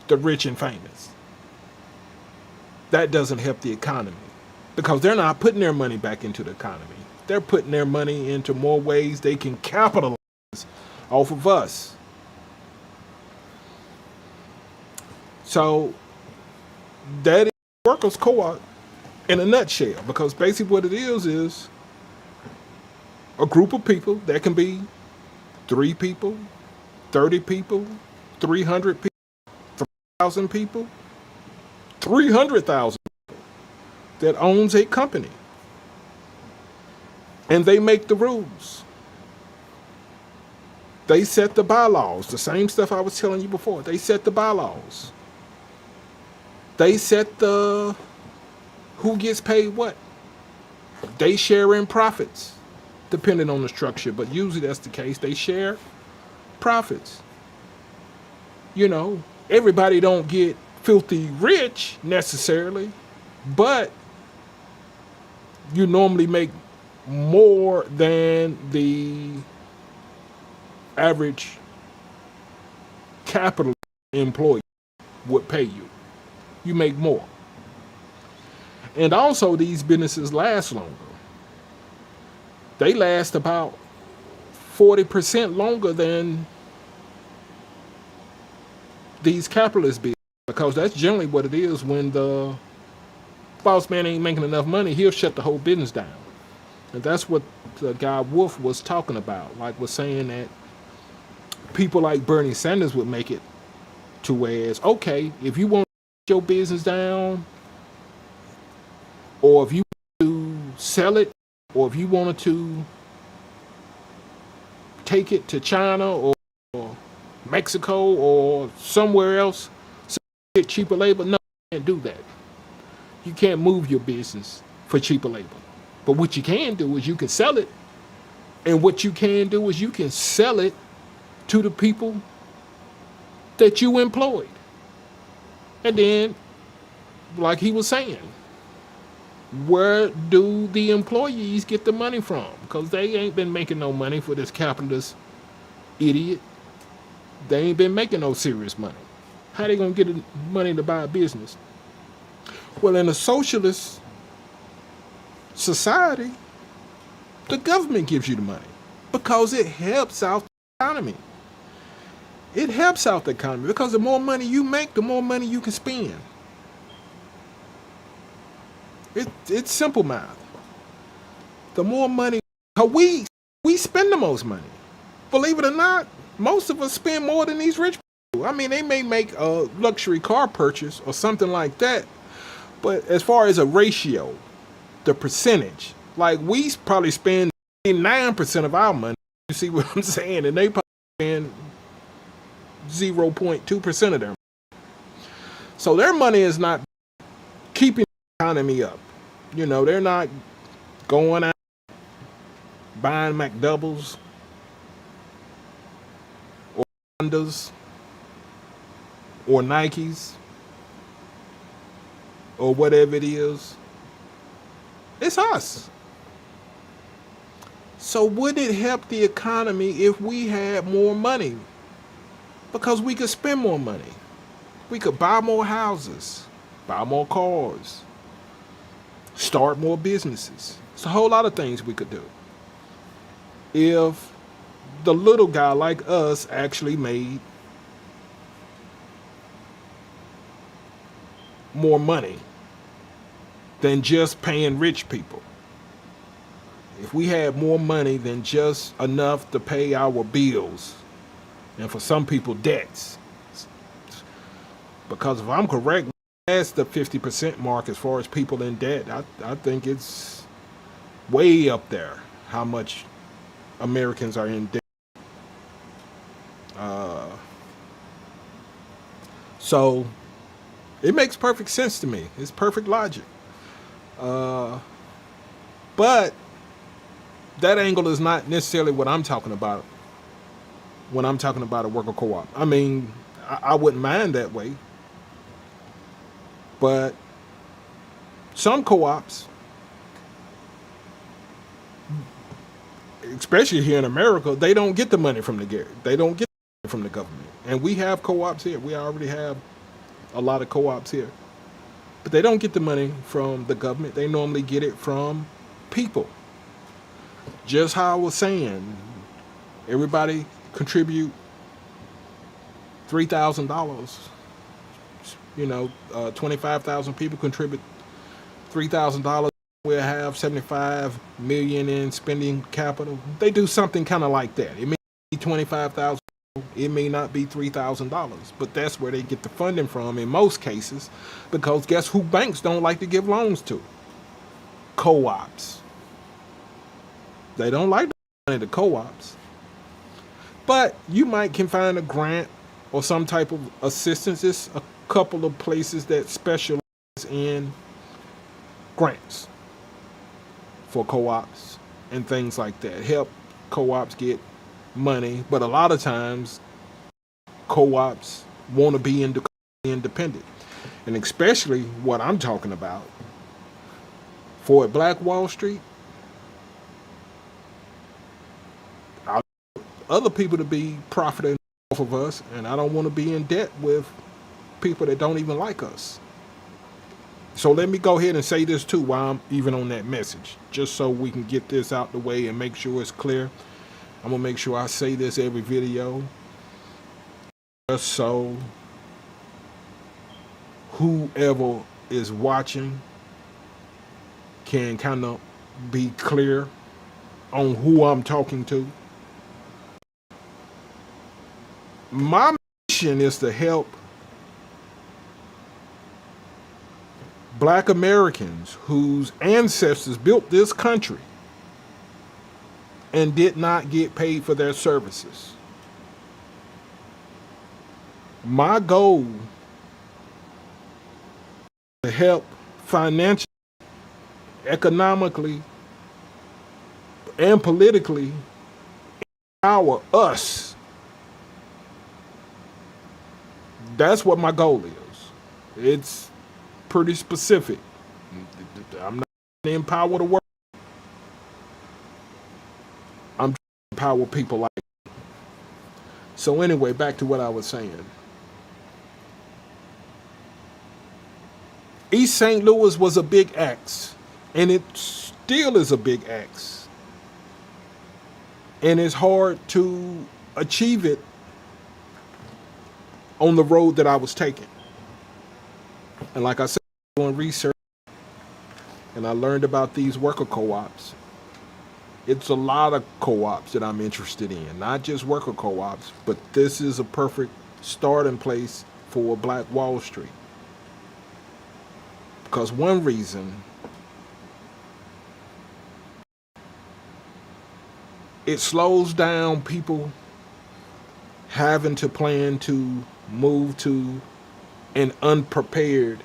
the rich and famous. That doesn't help the economy because they're not putting their money back into the economy. They're putting their money into more ways they can capitalize off of us. So that is workers' co-op in a nutshell, because basically what it is a group of people that can be 3 people, 30 people, 300 people, 3,000 people, 300,000 people that owns a company. And they make the rules. They set the bylaws. The same stuff I was telling you before. They set the bylaws. They set the who gets paid what. They share in profits, depending on the structure. But usually that's the case. They share profits. You know, everybody don't get filthy rich necessarily, but you normally make more than the average capital employee would pay you. You make more. And also these businesses last longer. They last about 40% longer than these capitalist businesses, because that's generally what it is. When the boss man ain't making enough money, he'll shut the whole business down. And that's what the guy Wolf was talking about, like was saying that people like Bernie Sanders would make it to where it's okay, if you want to shut your business down, or if you want to sell it, or if you wanted to take it to China or Mexico or somewhere else so you get cheaper labor, no, you can't do that. You can't move your business for cheaper labor. But what you can do is you can sell it. And what you can do is you can sell it to the people that you employed. And then, like he was saying, where do the employees get the money from? Because they ain't been making no money for this capitalist idiot. They ain't been making no serious money. How they gonna get the money to buy a business? Well, in a socialist society, the government gives you the money because it helps out the economy. It helps out the economy because the more money you make, the more money you can spend. It's simple math. The more money, we spend the most money. Believe it or not, most of us spend more than these rich people I mean, they may make a luxury car purchase or something like that, but as far as a ratio, the percentage, like we probably spend 9% of our money. You see what I'm saying? And they probably spend 0.2% of their money. So their money is not keeping the economy up. You know, they're not going out buying McDoubles or Hondas or Nikes or whatever it is. It's us. So would it help the economy if we had more money? Because we could spend more money. We could buy more houses, buy more cars, start more businesses. It's a whole lot of things we could do if the little guy like us actually made more money than just paying rich people. If we had more money than just enough to pay our bills, and for some people debts. Because if I'm correct, that's the 50% mark as far as people in debt. I think it's way up there how much Americans are in debt. So it makes perfect sense to me. It's perfect logic. But that angle is not necessarily what I'm talking about when I'm talking about a worker co-op. I mean, I wouldn't mind that way. But some co-ops, especially here in America, they don't get the money from the government. And we have co-ops here. We already have a lot of co-ops here. But they don't get the money from the government. They normally get it from people. Just how I was saying, everybody contribute $3,000. You know, 25,000 people contribute $3,000. We'll have 75 million in spending capital. They do something kind of like that. It may be 25,000. It may not be $3,000, but that's where they get the funding from in most cases, because guess who banks don't like to give loans to? Co-ops. They don't like the money to co-ops. But you might can find a grant or some type of assistance. It's a couple of places that specialize in grants for co-ops and things like that. Help co-ops get money, but a lot of times co-ops want to be independent. And especially what I'm talking about for a Black Wall Street, I want other people to be profiting off of us, and I don't want to be in debt with people that don't even like us. So let me go ahead and say this too while I'm even on that message, just so we can get this out the way and make sure it's clear. I'm gonna make sure I say this every video, just so whoever is watching can kind of be clear on who I'm talking to. My mission is to help Black Americans whose ancestors built this country and did not get paid for their services. My goal is to help financially, economically, and politically empower us. That's what my goal is. It's pretty specific. I'm not trying to empower the world. I'm trying to empower people like me. So anyway, back to what I was saying. East St. Louis was a big axe, and it still is a big axe. And it's hard to achieve it on the road that I was taking. And like I said, doing research, and I learned about these worker co-ops. It's a lot of co-ops that I'm interested in, not just worker co-ops, but this is a perfect starting place for Black Wall Street. Because one reason, it slows down people having to plan to move to an unprepared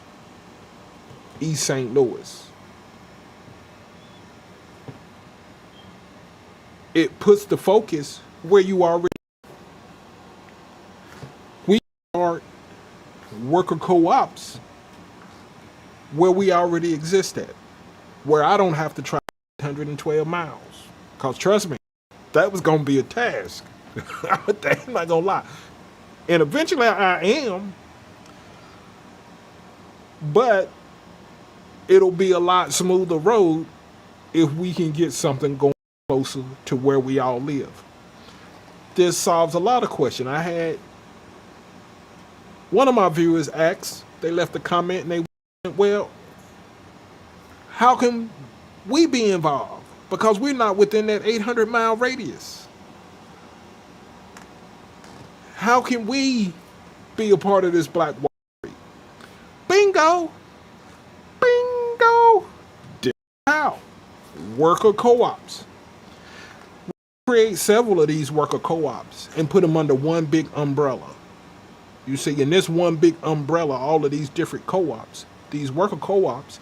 East St. Louis. It puts the focus where you already. We start worker co-ops where we already exist at, where I don't have to travel 112 miles. Because trust me, that was going to be a task. I'm not going to lie. And eventually I am, but it'll be a lot smoother road if we can get something going closer to where we all live. This solves a lot of questions. I had one of my viewers ask, they left a comment and they went, well, how can we be involved? Because we're not within that 800-mile radius. How can we be a part of this Black Wall Street? Bingo! Bingo! How? Worker co-ops. Create several of these worker co-ops and put them under one big umbrella. You see, in this one big umbrella, all of these different co-ops, these worker co-ops,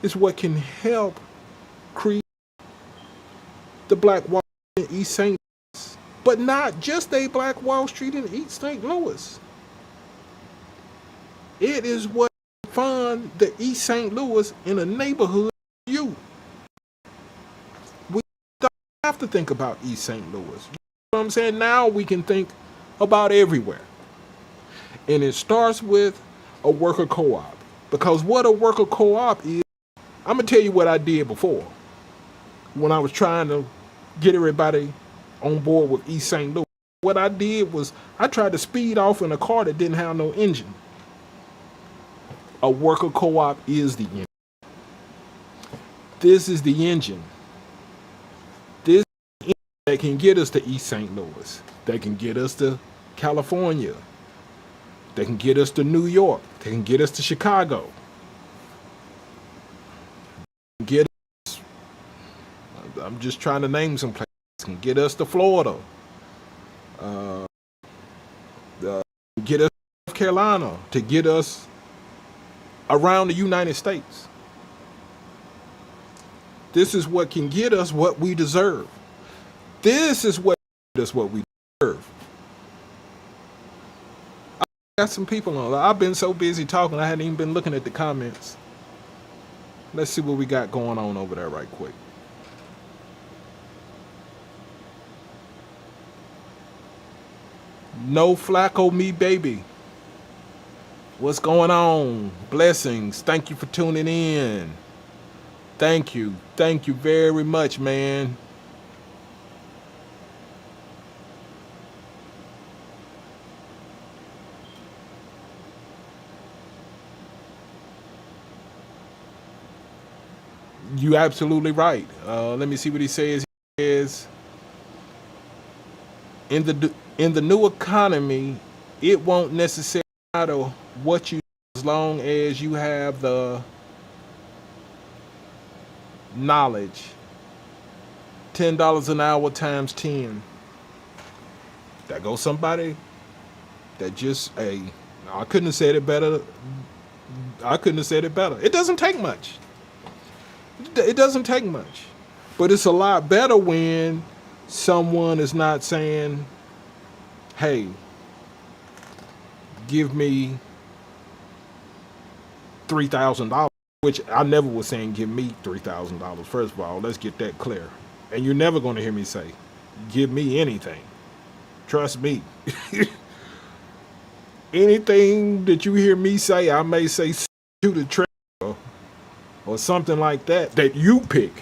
is what can help create the Black Wall Street in East St. Louis. But not just a Black Wall Street in East St. Louis. It is what fund the East St. Louis in a neighborhood you. We don't have to think about East St. Louis. You know what I'm saying? Now we can think about everywhere. And it starts with a worker co-op. Because what a worker co-op is, I'm going to tell you what I did before. When I was trying to get everybody on board with East St. Louis. What I did was I tried to speed off in a car that didn't have no engine. A worker co-op is the engine. This is the engine. This is the engine that can get us to East St. Louis. That can get us to California. They can get us to New York. They can get us to Chicago. Get us, I'm just trying to name some places. Can get us to Florida. Get us to North Carolina. To get us around the United States. This is what can get us what we deserve. This is what gives us what we deserve. Got some people on. I've been so busy talking, I hadn't even been looking at the comments. Let's see what we got going on over there right quick. No Flacco me baby. What's going on? Blessings. Thank you for tuning in. Thank you. Thank you very much, man. You absolutely right. Let me see what he says. He says, in the new economy, it won't necessarily matter what you do as long as you have the knowledge. $10 an hour times 10. That goes somebody that just I couldn't have said it better. I couldn't have said it better. It doesn't take much. It doesn't take much. But it's a lot better when someone is not saying, hey, give me $3,000, which I never was saying give me $3,000. First of all, let's get that clear. And you're never going to hear me say, give me anything. Trust me. Anything that you hear me say, I may say to the treasurer or something like that, that you pick,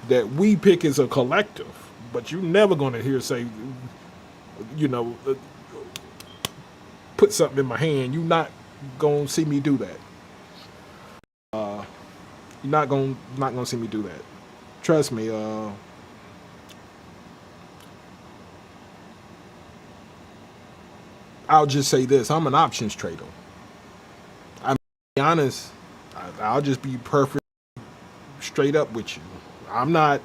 that we pick as a collective. But you're never going to hear say, put something in my hand. You're not going to see me do that. You're not going to see me do that. Trust me. I'll just say this: I'm an options trader. I'm be honest. I'll just be perfect, straight up with you. I'm not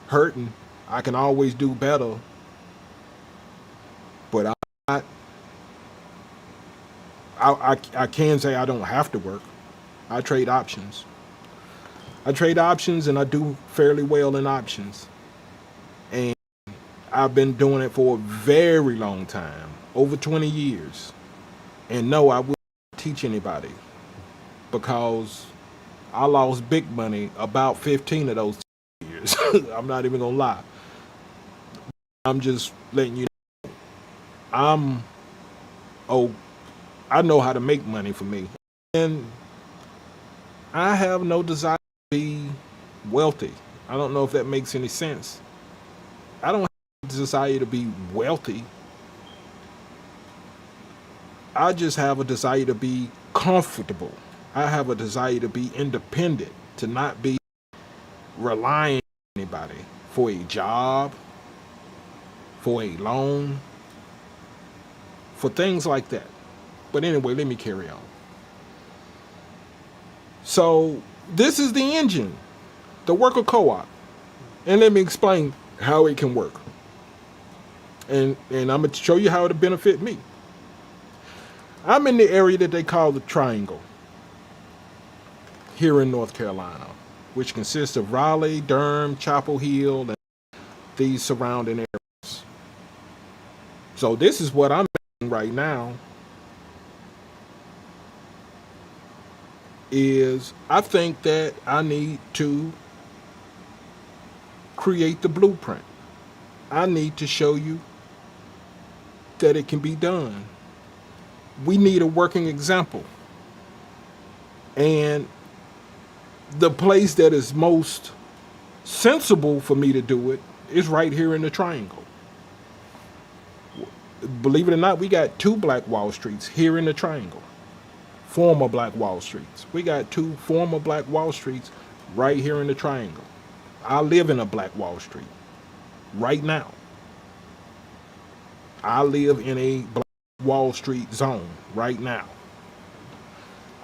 hurting. I can always do better, but I'm not. I can say I don't have to work. I trade options. I trade options, and I do fairly well in options. And I've been doing it for a very long time, over 20 years. And no, I wouldn't teach anybody because I lost big money about 15 of those years. I'm not even gonna lie. I'm just letting you know. I'm oh, I know how to make money for me, and I have no desire to be wealthy. I don't know if that makes any sense. I don't have a desire to be wealthy. I just have a desire to be comfortable. I have a desire to be independent, to not be relying on anybody for a job, for a loan, for things like that. But anyway, let me carry on. So this is the engine, the worker co-op. And let me explain how it can work. And I'm going to show you how it'll benefit me. I'm in the area that they call the Triangle here in North Carolina, which consists of Raleigh, Durham, Chapel Hill, and these surrounding areas. So this is what I'm doing right now. Is I think that I need to create the blueprint. I need to show you that it can be done. We need a working example. And the place that is most sensible for me to do it is right here in the Triangle. Believe it or not, we got 2 Black Wall Streets here in the Triangle. Former Black Wall Streets. We got 2 former Black Wall Streets right here in the Triangle. I live in a Black Wall Street right now. I live in a Black Wall Street zone right now.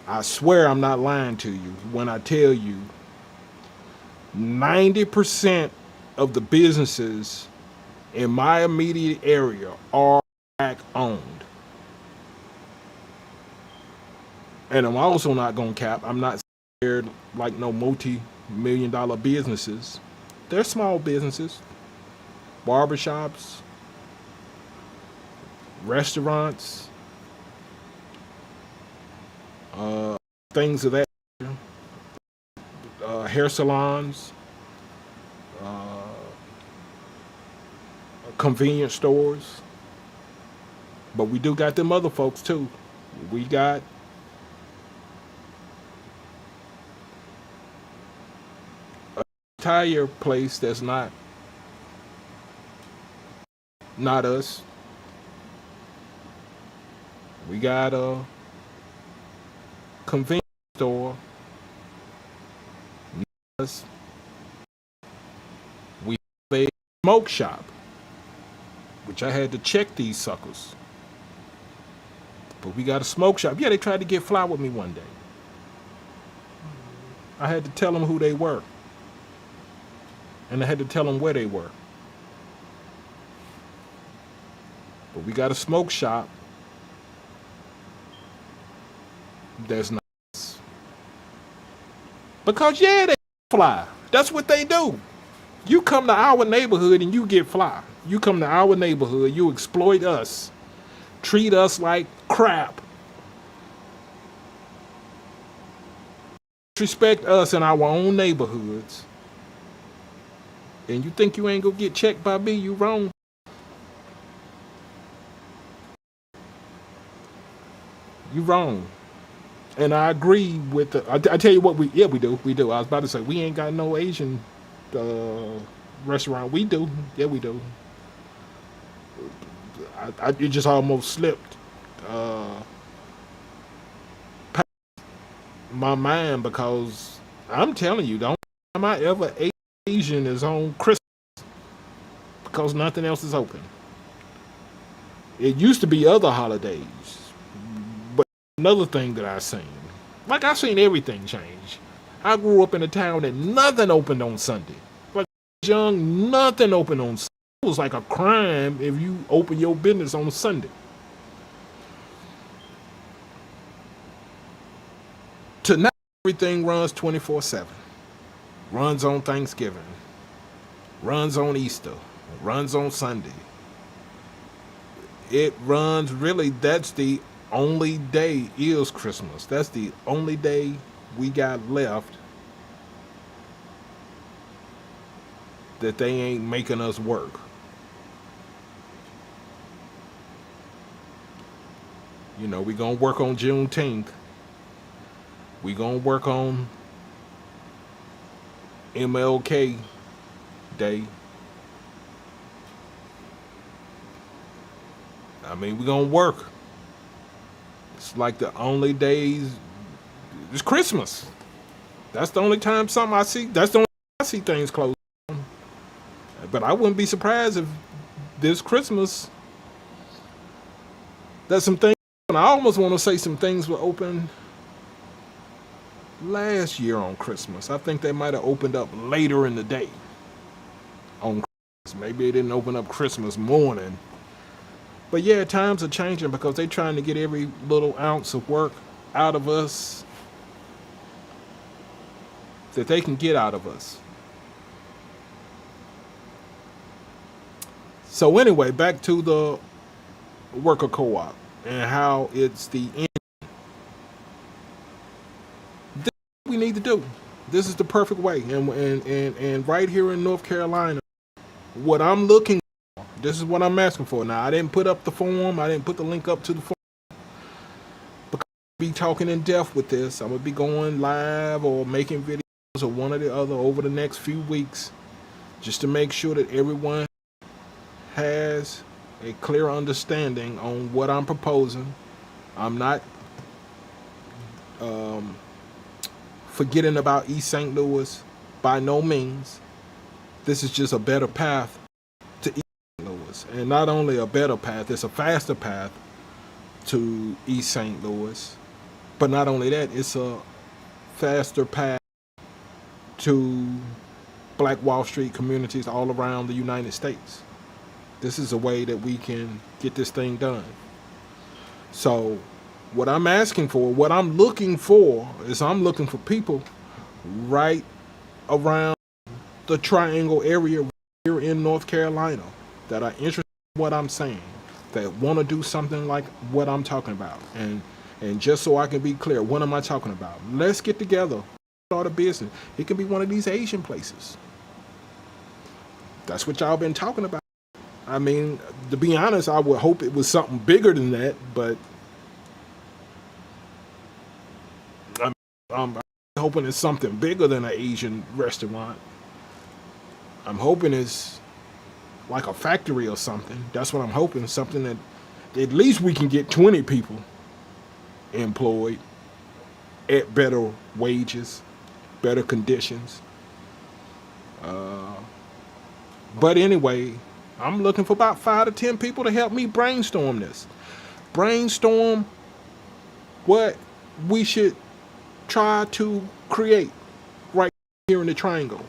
I swear I'm not lying to you when I tell you 90% of the businesses in my immediate area are Black owned. And I'm also not going to cap. I'm not scared like no multi-million-dollar businesses. They're small businesses, barbershops, restaurants, things of that nature, hair salons, convenience stores. But we do got them other folks too. We got tire place that's not us. We got a convenience store, not us. We have a smoke shop, which I had to check these suckers. But we got a smoke shop. Yeah, they tried to get fly with me one day. I had to tell them who they were. And I had to tell them where they were. But we got a smoke shop that's nice. Because yeah, they fly. That's what they do. You come to our neighborhood and you get fly. You come to our neighborhood, you exploit us. Treat us like crap. Disrespect us in our own neighborhoods. And you think you ain't gonna get checked by me, you wrong. You wrong. And I agree with the, I tell you what, we do. I was about to say, we ain't got no Asian restaurant. We do. Yeah, we do. It just almost slipped past my mind because I'm telling you, the only time I ever ate Asian is on Christmas because nothing else is open. It used to be other holidays, but another thing that I seen, like I seen everything change. I grew up in a town that nothing opened on Sunday. Like young, nothing opened on Sunday. It was like a crime if you open your business on Sunday. Tonight, everything runs 24/7. Runs on Thanksgiving. Runs on Easter. Runs on Sunday. It runs really, that's the only day is Christmas. That's the only day we got left that they ain't making us work. You know, we gonna work on Juneteenth. We gonna work on MLK Day. I mean, we gonna work. It's like the only days. It's Christmas. That's the only time something I see. That's the only time I see things closed. But I wouldn't be surprised if this Christmas there's some things. I almost want to say some things were open last year on Christmas. I think they might have opened up later in the day on Christmas. Maybe they didn't open up Christmas morning. But yeah, times are changing because they're trying to get every little ounce of work out of us that they can get out of us. So anyway, back to the worker co-op and how it's the end. This is what we need to do. This is the perfect way. And right here in North Carolina, what I'm looking for, this is what I'm asking for. Now, I didn't put up the form. I didn't put the link up to the form. Because I'll be talking in depth with this. I'm going to be going live or making videos or one or the other over the next few weeks just to make sure that everyone has a clear understanding on what I'm proposing. I'm not forgetting about East St. Louis by no means. This is just a better path to East St. Louis. And not only a better path, it's a faster path to East St. Louis. But not only that, it's a faster path to Black Wall Street communities all around the United States. This is a way that we can get this thing done. So what I'm asking for, what I'm looking for is I'm looking for people right around the Triangle area here in North Carolina that are interested in what I'm saying, that want to do something like what I'm talking about. And just so I can be clear, what am I talking about? Let's get together, start a business. It can be one of these Asian places. That's what y'all been talking about. I mean, to be honest, I would hope it was something bigger than that, but I'm hoping it's something bigger than an Asian restaurant. I'm hoping it's like a factory or something. That's what I'm hoping, something that at least we can get 20 people employed at better wages, better conditions. But anyway, I'm looking for about 5 to 10 people to help me brainstorm this. Brainstorm what we should try to create right here in the Triangle.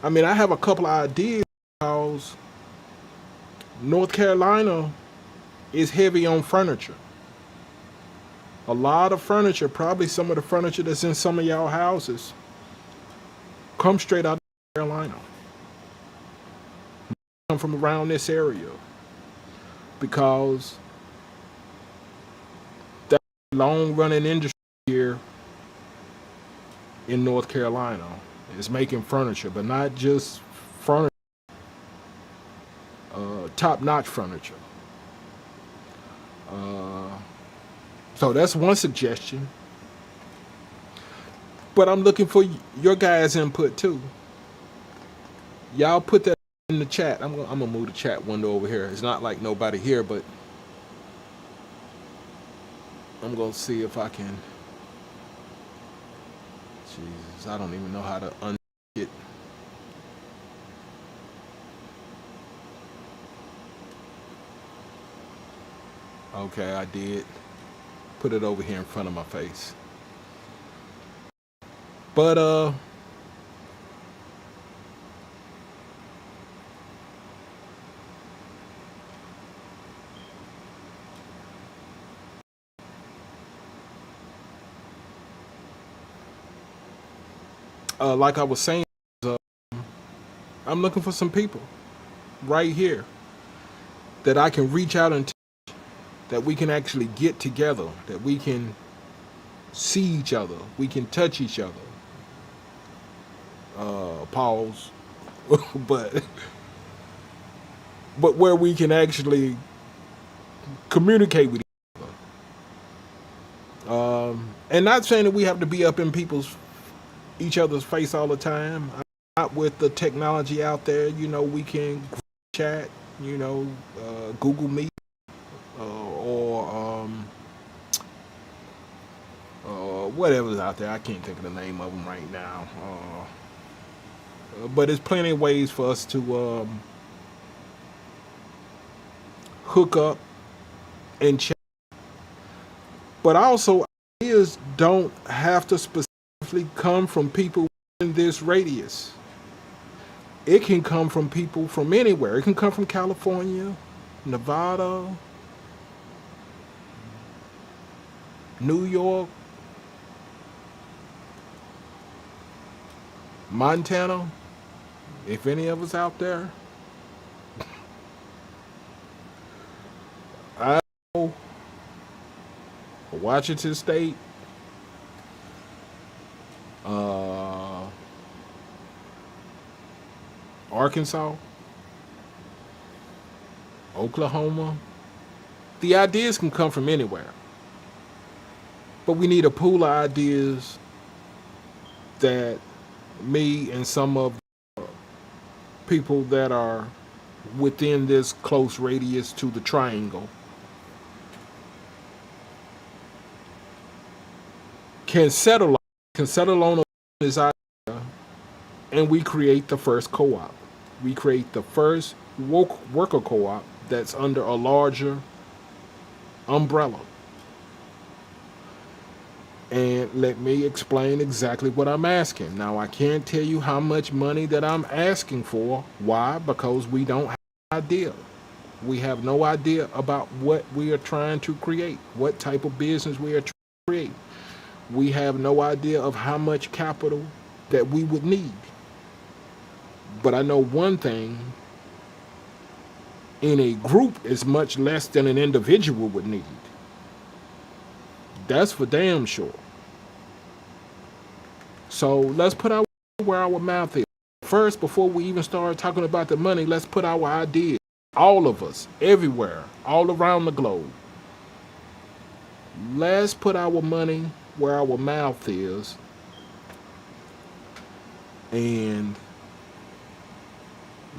I mean, I have a couple of ideas because North Carolina is heavy on furniture. A lot of furniture, probably some of the furniture that's in some of y'all houses, come straight out of North Carolina. Come from around this area because that long running industry here in North Carolina is making furniture, but not just furniture, top-notch furniture. So that's one suggestion. But I'm looking for your guys' input too. Y'all put that in the chat. I'm gonna move the chat window over here. It's not like nobody here, but I'm gonna see if I can. Jesus, I don't even know how to uncheck it. Okay, I did. Put it over here in front of my face. But like I was saying, uh, I'm looking for some people right here that I can reach out and that we can actually get together, that we can see each other, we can touch each other. Pause. but but where we can actually communicate with and not saying that we have to be up in each other's face all the time. Not with the technology out there, we can chat, Google Meet, or whatever's out there. I can't think of the name of them right now. But there's plenty of ways for us to hook up and chat. But also, ideas don't have to specifically come from people in this radius. It can come from people from anywhere. It can come from California, Nevada, New York, Montana. If any of us out there, I know Washington State, Arkansas, Oklahoma. The ideas can come from anywhere. But we need a pool of ideas that me and some of the people that are within this close radius to the triangle can settle on this idea, and we create the first co-op. We create the first worker co-op that's under a larger umbrella. And let me explain exactly what I'm asking. Now, I can't tell you how much money that I'm asking for. Why? Because we don't have an idea. We have no idea about what we are trying to create, what type of business we are trying to create. We have no idea of how much capital that we would need. But I know one thing, in a group is much less than an individual would need. That's for damn sure. So let's put our where our mouth is. First, before we even start talking about the money, let's put our ideas. All of us, everywhere, all around the globe. Let's put our money where our mouth is. And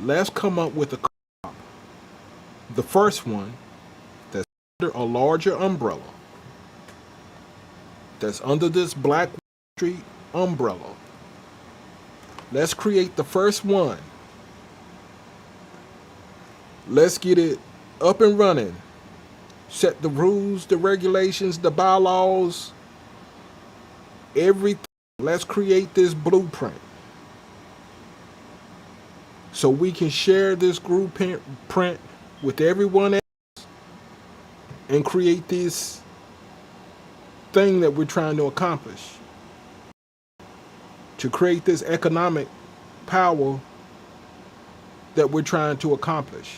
let's come up with the first one that's under a larger umbrella. That's under this Black Street umbrella. Let's create the first one. Let's get it up and running. Set the rules, the regulations, the bylaws, everything. Let's create this blueprint so we can share this blueprint with everyone else and create this thing that we're trying to accomplish. To create this economic power that we're trying to accomplish.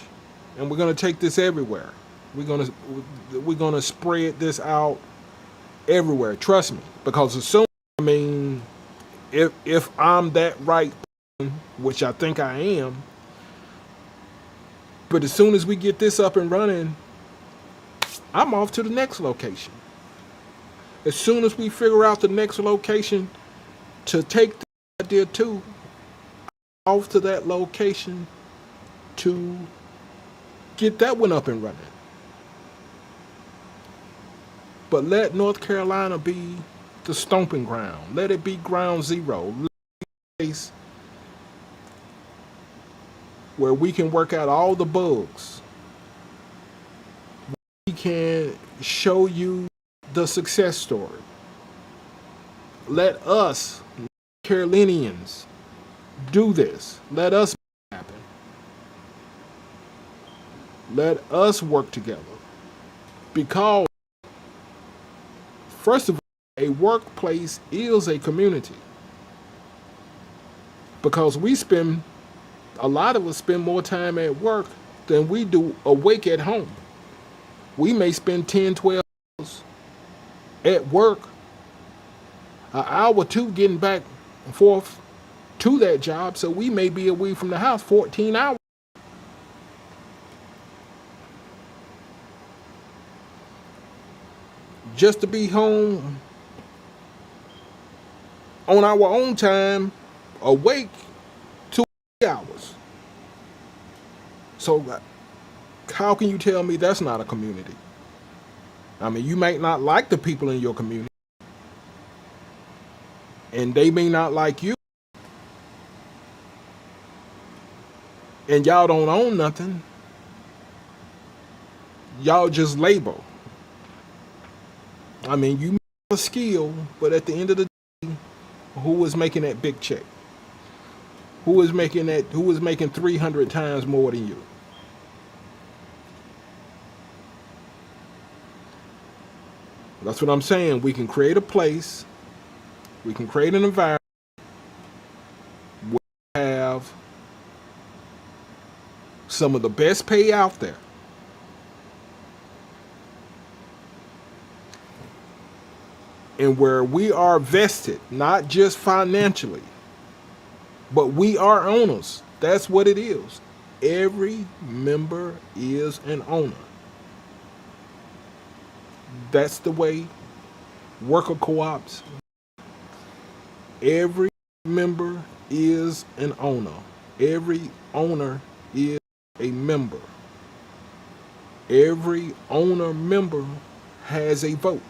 And we're going to take this everywhere. We're going to spread this out everywhere. Trust me, because as soon, if I'm that right person, which I think I am, but as soon as we get this up and running, I'm off to the next location. As soon as we figure out the next location to take the idea to, off to that location to get that one up and running. But let North Carolina be the stomping ground. Let it be ground zero. Let it be a place where we can work out all the bugs. We can show you the success story. Let us, Carolinians, do this. Let us happen. Let us work together. Because, first of all, a workplace is a community. Because a lot of us spend more time at work than we do awake at home. We may spend 10, 12 hours at work, an hour or two getting back and forth to that job, so we may be away from the house 14 hours. Just to be home on our own time, awake 2 hours. So how can you tell me that's not a community? I mean, you might not like the people in your community, and they may not like you, and y'all don't own nothing. Y'all just label. I mean, you have a skill, but at the end of the day, who is making that big check? Who is making 300 times more than you? That's what I'm saying. We can create a place. We can create an environment where we have some of the best pay out there. And where we are vested, not just financially, but we are owners. That's what it is. Every member is an owner. That's the way worker co-ops. Every member is an owner. Every owner is a member. Every owner member has a vote.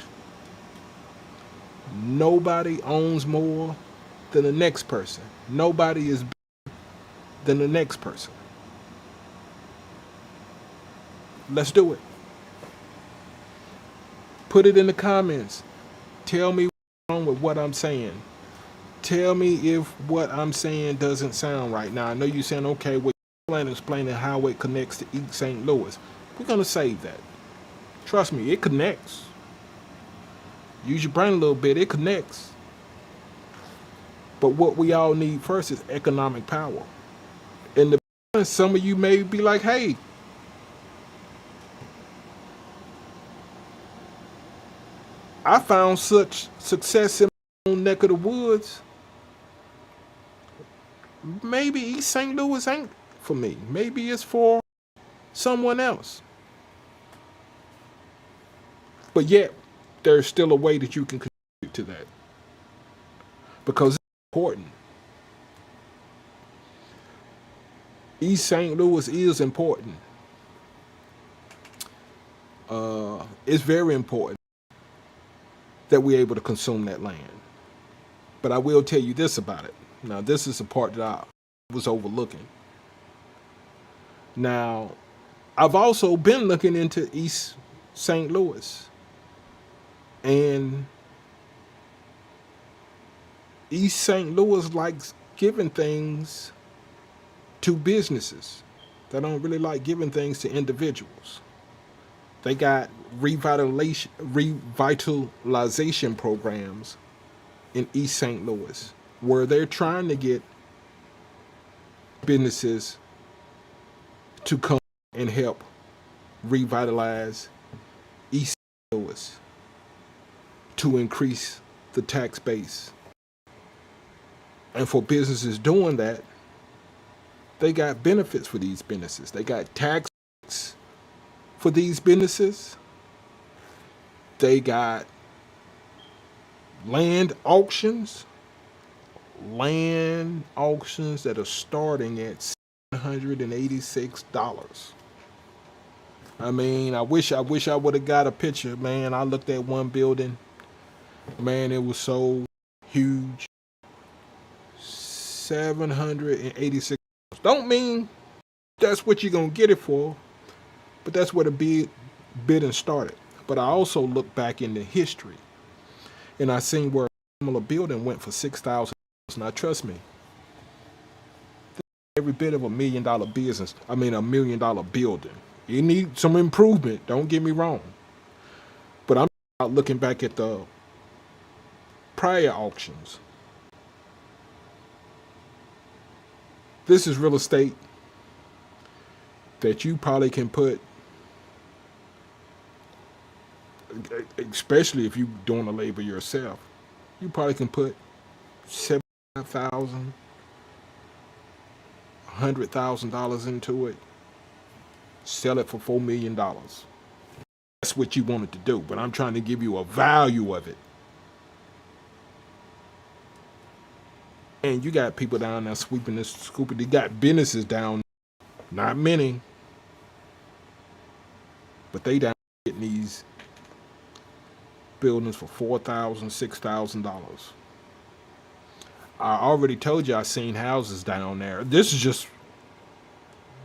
Nobody owns more than the next person. Nobody is bigger than the next person. Let's do it. Put it in the comments. Tell me what's wrong with what I'm saying. Tell me if what I'm saying doesn't sound right. Now, I know you're saying, okay, well, you're explaining how it connects to East St. Louis. We're going to save that. Trust me, it connects. Use your brain a little bit, it connects. But what we all need first is economic power. And some of you may be like, hey, I found such success in my own neck of the woods. Maybe East St. Louis ain't for me. Maybe it's for someone else. But yet, there's still a way that you can contribute to that. Because it's important. East St. Louis is important. It's very important that we're able to consume that land. But I will tell you this about it. Now, this is the part that I was overlooking. Now, I've also been looking into East St. Louis. And East St. Louis likes giving things to businesses. They don't really like giving things to individuals. They got revitalization programs in East St. Louis where they're trying to get businesses to come and help revitalize East St. Louis to increase the tax base. And for businesses doing that, they got benefits for these businesses. They got tax breaks for these businesses. They got land auctions that are starting at $786. I mean, I wish I would have got a picture, man. I looked at one building. Man, it was so huge. $786. Don't mean that's what you're going to get it for, but that's what a bidding started. But I also look back into history, and I seen where a similar building went for $6,000. Now trust me, every bit of $1 million business. I mean, $1 million building. It needs some improvement. Don't get me wrong. But I'm out looking back at the prior auctions. This is real estate that you probably can put, especially if you're doing the labor yourself, you probably can put 75,000, $100,000 into it, sell it for $4 million. That's what you wanted to do, but I'm trying to give you a value of it. And you got people down there sweeping this, scooping. They got businesses down, not many, but they down getting these buildings for $4,000, $6,000. I already told you I seen houses down there. This is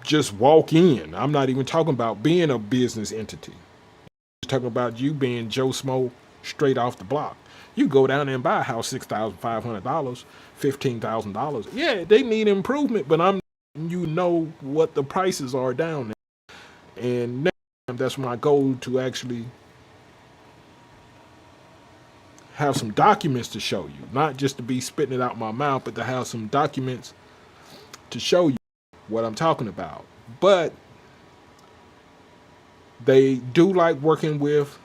just walk in. I'm not even talking about being a business entity. I'm talking about you being Joe Smo straight off the block. You go down there and buy a house $6,500, $15,000. Yeah, they need improvement, but you know what the prices are down there. And next time, that's my goal, to actually have some documents to show you, not just to be spitting it out my mouth, but to have some documents to show you what I'm talking about. But they do like working with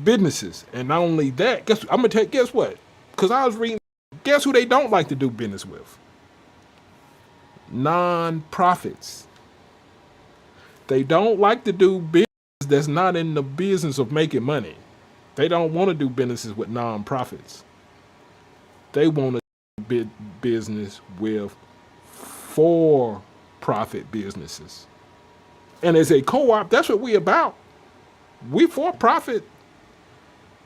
businesses, and not only that, guess what? Because I was reading, guess who they don't like to do business with? Non-profits. They don't like to do business that's not in the business of making money. They don't want to do businesses with non-profits. They want to do business with for-profit businesses. And as a co-op, that's what we about. We for-profit.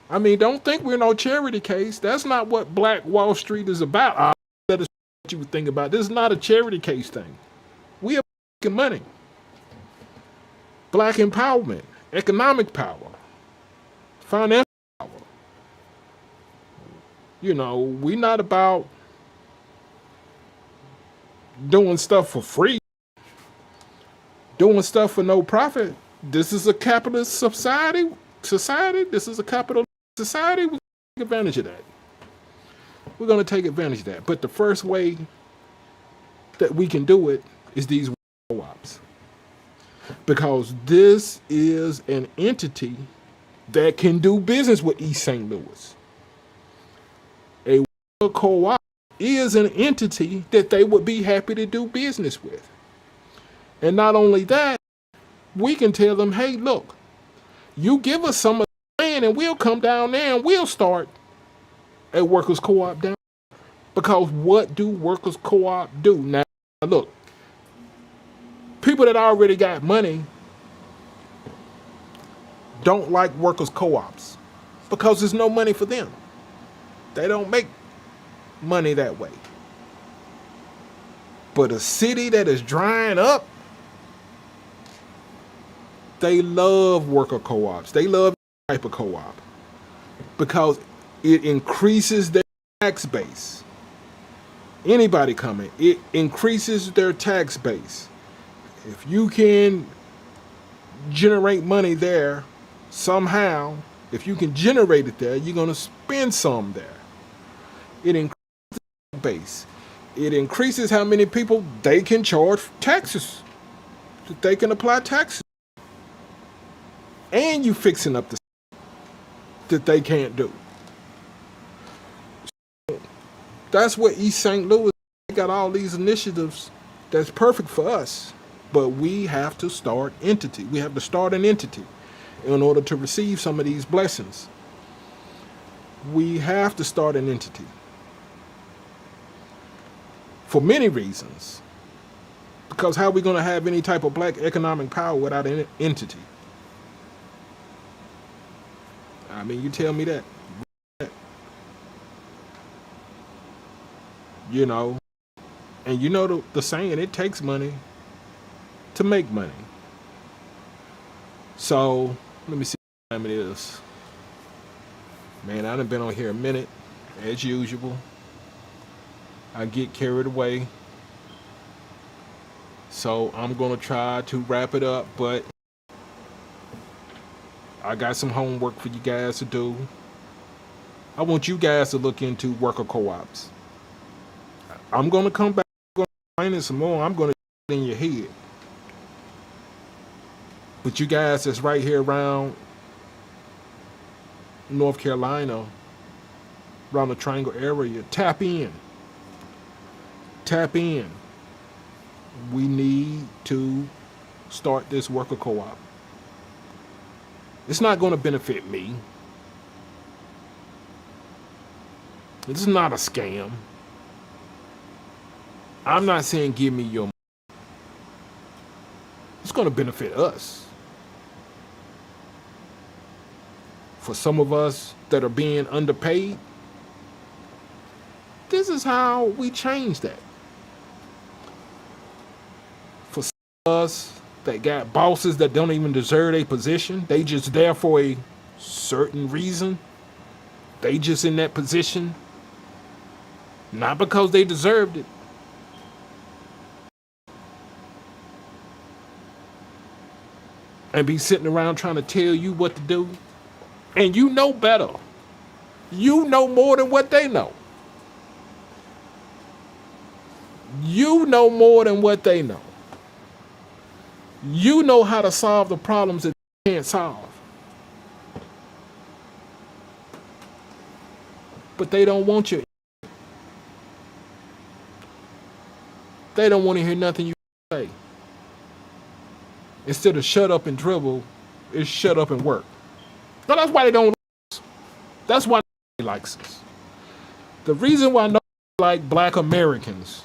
I mean, don't think we're no charity case. That's not what Black Wall Street is about. That is what you would think about. This is not a charity case thing. We are making money. Black empowerment, economic power, financial power. You know, we're not about doing stuff for free, doing stuff for no profit. This is a capitalist society. This is a capitalist society. We're going to take advantage of that. We're going to take advantage of that. But the first way that we can do it is these co-ops. Because this is an entity that can do business with East St. Louis. A co-op is an entity that they would be happy to do business with. And not only that, we can tell them, hey, look, you give us some of the land and we'll come down there and we'll start a workers co-op down there. Because what do workers co-op do? Now, look, people that already got money don't like workers co-ops because there's no money for them. They don't make money that way. But a city that is drying up, they love worker co-ops. They love type of co-op because it increases their tax base. Anybody coming, it increases their tax base. If you can generate money there somehow, if you can generate it there, you're going to spend some there. It increases the base. It increases how many people they can charge taxes, that they can apply taxes. And you fixing up the that they can't do. So that's what East St. Louis got, all these initiatives that's perfect for us. But we have to start entity. We have to start an entity in order to receive some of these blessings. We have to start an entity for many reasons. Because how are we going to have any type of black economic power without an entity? I mean, you tell me that. You know, and you know the saying, it takes money to make money. So Let me see what time it is. Man, I done been on here a minute, as usual. I get carried away. So I'm going to try to wrap it up, but I got some homework for you guys to do. I want you guys to look into worker co-ops. I'm going to come back and explain it some more. I'm going to get it in your head. But you guys that's right here around North Carolina, around the Triangle area, tap in. Tap in. We need to start this worker co-op. It's not going to benefit me. This is not a scam. I'm not saying give me your money. It's going to benefit us. For some of us that are being underpaid, this is how we change that. For some of us that got bosses that don't even deserve a position, they just there for a certain reason. They just in that position, not because they deserved it. And be sitting around trying to tell you what to do. And you know better. You know more than what they know. You know more than what they know. You know how to solve the problems that they can't solve. But they don't want you. They don't want to hear nothing you say. Instead of shut up and dribble, it's shut up and work. No, that's why they don't like us. That's why nobody likes us. The reason why nobody like black Americans,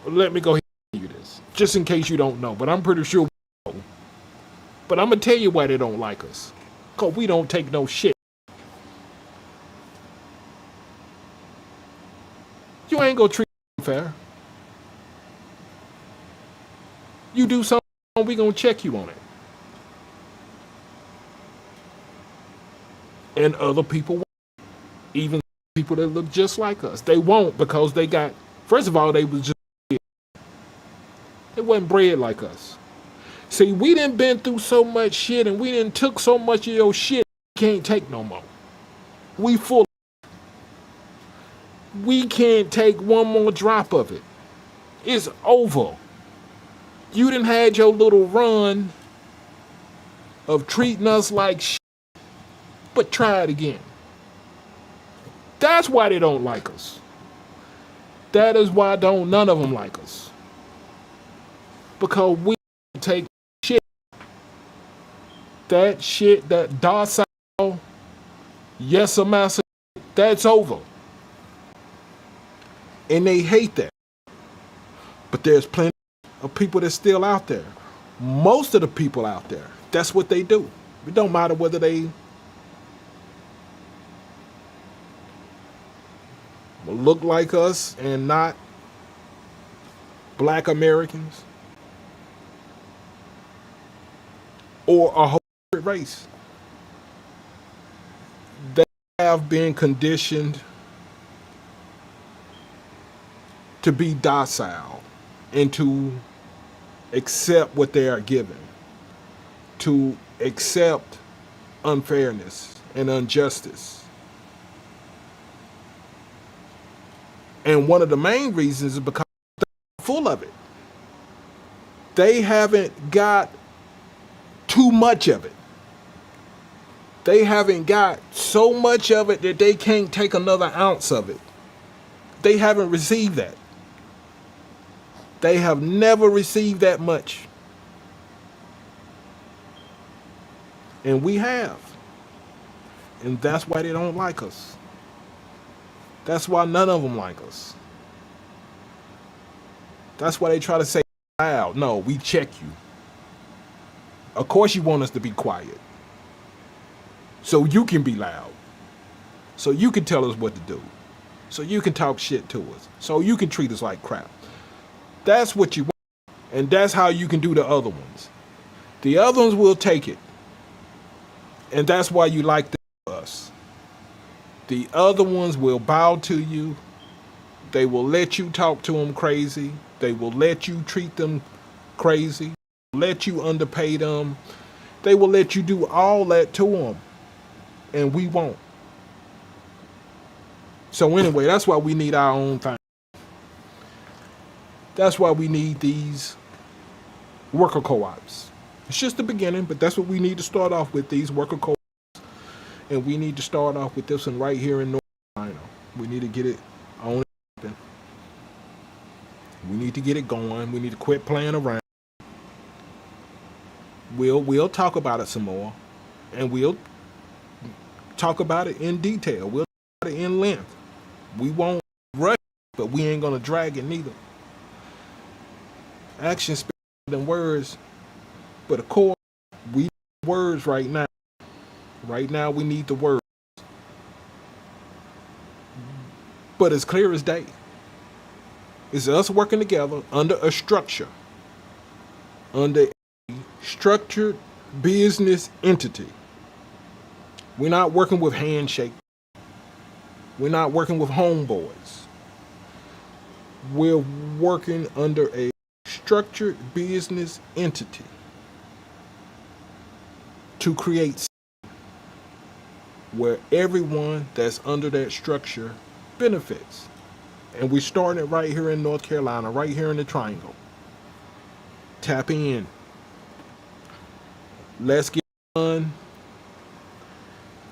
let me go ahead and tell you this, just in case you don't know, but I'm pretty sure we know. But I'm going to tell you why they don't like us. Because we don't take no shit. You ain't going to treat them fair. You do something wrong, we going to check you on it. And other people won't. Even people that look just like us. They won't because they got, first of all, they was just, they wasn't bred like us. See, we done been through so much shit and we done took so much of your shit, we can't take no more. We full. We can't take one more drop of it. It's over. You done had your little run of treating us like shit, but try it again. That's why they don't like us. That is why don't none of them like us. Because we take shit. That shit, that docile, yes, a master, that's over. And they hate that. But there's plenty of people that's still out there. Most of the people out there, that's what they do. It don't matter whether they look like us and not black Americans or a whole race. They have been conditioned to be docile and to accept what they are given, to accept unfairness and injustice. And one of the main reasons is because they're full of it. They haven't got too much of it. They haven't got so much of it that they can't take another ounce of it. They haven't received that. They have never received that much. And we have. And that's why they don't like us. That's why none of them like us. That's why they try to say loud. No, we check you. Of course you want us to be quiet. So you can be loud. So you can tell us what to do. So you can talk shit to us. So you can treat us like crap. That's what you want. And that's how you can do the other ones. The other ones will take it. And that's why you like us. The other ones will bow to you. They will let you talk to them crazy. They will let you treat them crazy. Let you underpay them. They will let you do all that to them. And we won't. So anyway, that's why we need our own thing. That's why we need these worker co-ops. It's just the beginning, but that's what we need to start off with, these worker co-ops. And we need to start off with this one right here in North Carolina. We need to get it on. We need to get it going. We need to quit playing around. We'll talk about it some more, and we'll talk about it in detail. We'll talk about it in length. We won't rush, but we ain't gonna drag it neither. Action speaks than words, but of course, we need words right now. Right now, we need the words. But it's clear as day. It's us working together under a structure, under a structured business entity. We're not working with handshake. We're not working with homeboys. We're working under a structured business entity to create where everyone that's under that structure benefits. And we're starting it right here in North Carolina, right here in the Triangle. Tap in. Let's get done.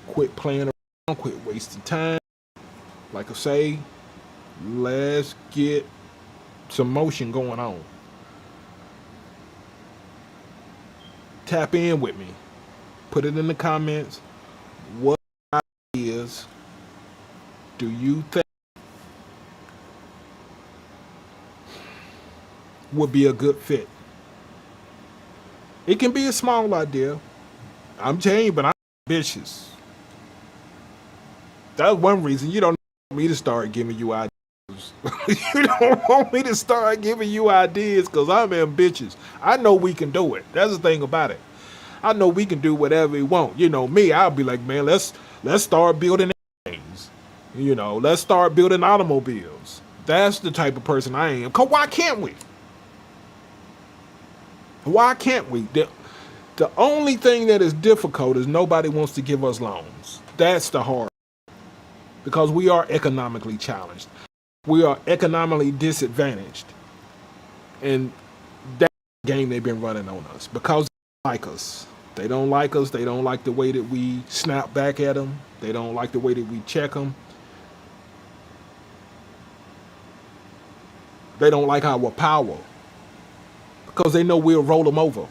Quit playing around. Quit wasting time. Like I say, let's get some motion going on. Tap in with me. Put it in the comments. What ideas do you think would be a good fit? It can be a small idea. I'm telling you, but I'm ambitious. That's one reason you don't want me to start giving you ideas. You don't want me to start giving you ideas because I'm ambitious. I know we can do it. That's the thing about it. I know we can do whatever we want. You know me, I'll be like, man, let's start building things. You know, let's start building automobiles. That's the type of person I am. Cause why can't we? Why can't we? The only thing that is difficult is nobody wants to give us loans. That's the hard. Because we are economically challenged. We are economically disadvantaged. And that's the game they've been running on us. Because they don't like us. They don't like us. They don't like the way that we snap back at them. They don't like the way that we check them. They don't like our power. Because they know we'll roll them over.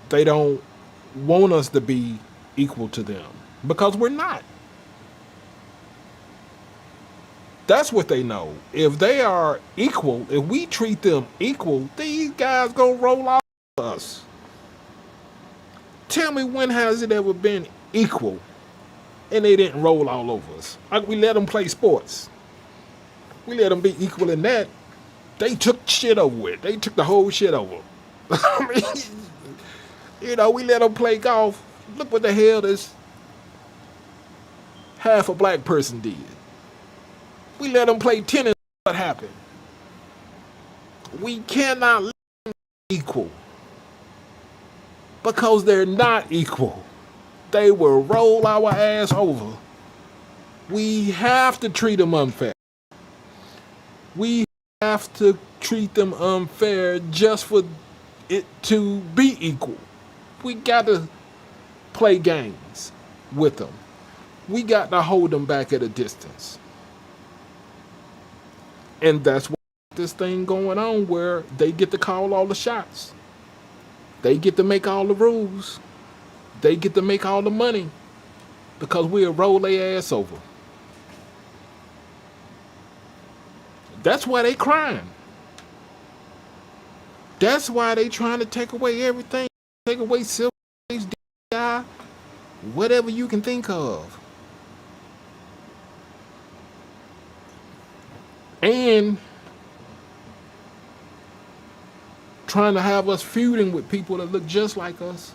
They don't want us to be equal to them. Because we're not. That's what they know. If they are equal, if we treat them equal, these guys gonna roll off us. Tell me, when has it ever been equal and they didn't roll all over us? Like, we let them play sports. We let them be equal in that. They took shit over with. They took the whole shit over. I mean, you know, we let them play golf. Look what the hell this half a black person did. We let them play tennis. What happened? We cannot let them be equal. Because they're not equal. They will roll our ass over. We have to treat them unfair. We have to treat them unfair just for it to be equal. We got to play games with them. We got to hold them back at a distance. And that's what this thing going on, where they get to call all the shots. They get to make all the rules. They get to make all the money. Because we'll roll their ass over. That's why they crying. That's why they trying to take away everything. Take away civil rights, DI, whatever you can think of. And trying to have us feuding with people that look just like us.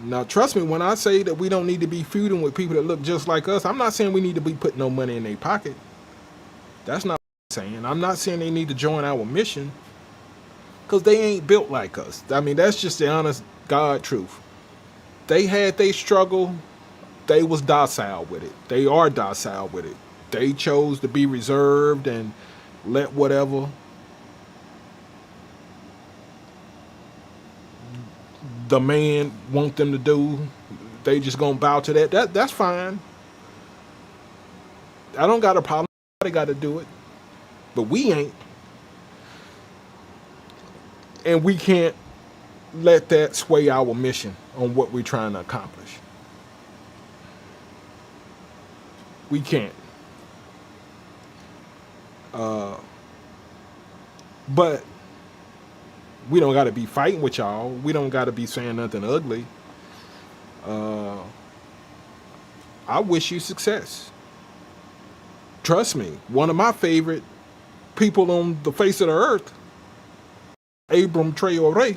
Now, trust me, when I say that we don't need to be feuding with people that look just like us, I'm not saying we need to be putting no money in their pocket. That's not what I'm saying. I'm not saying they need to join our mission, because they ain't built like us. I mean, that's just the honest God truth. They had their struggle. They was docile with it. They are docile with it. They chose to be reserved and let whatever the man want them to do, they just gonna bow to that. That's fine. I don't got a problem. They got to do it, but we ain't, and we can't let that sway our mission on what we're trying to accomplish. We can't. But we don't got to be fighting with y'all. We don't got to be saying nothing ugly. I wish you success. Trust me, one of my favorite people on the face of the earth, Abram Traore.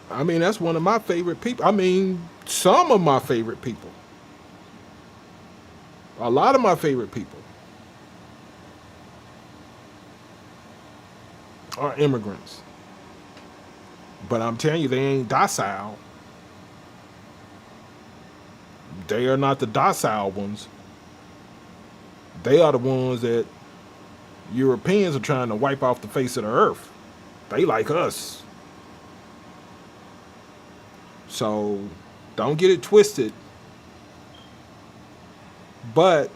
I mean, that's one of my favorite people. I mean, some of my favorite people. A lot of my favorite people are immigrants. But I'm telling you, they ain't docile. They are not the docile ones. They are the ones that Europeans are trying to wipe off the face of the earth. They like us. So don't get it twisted. But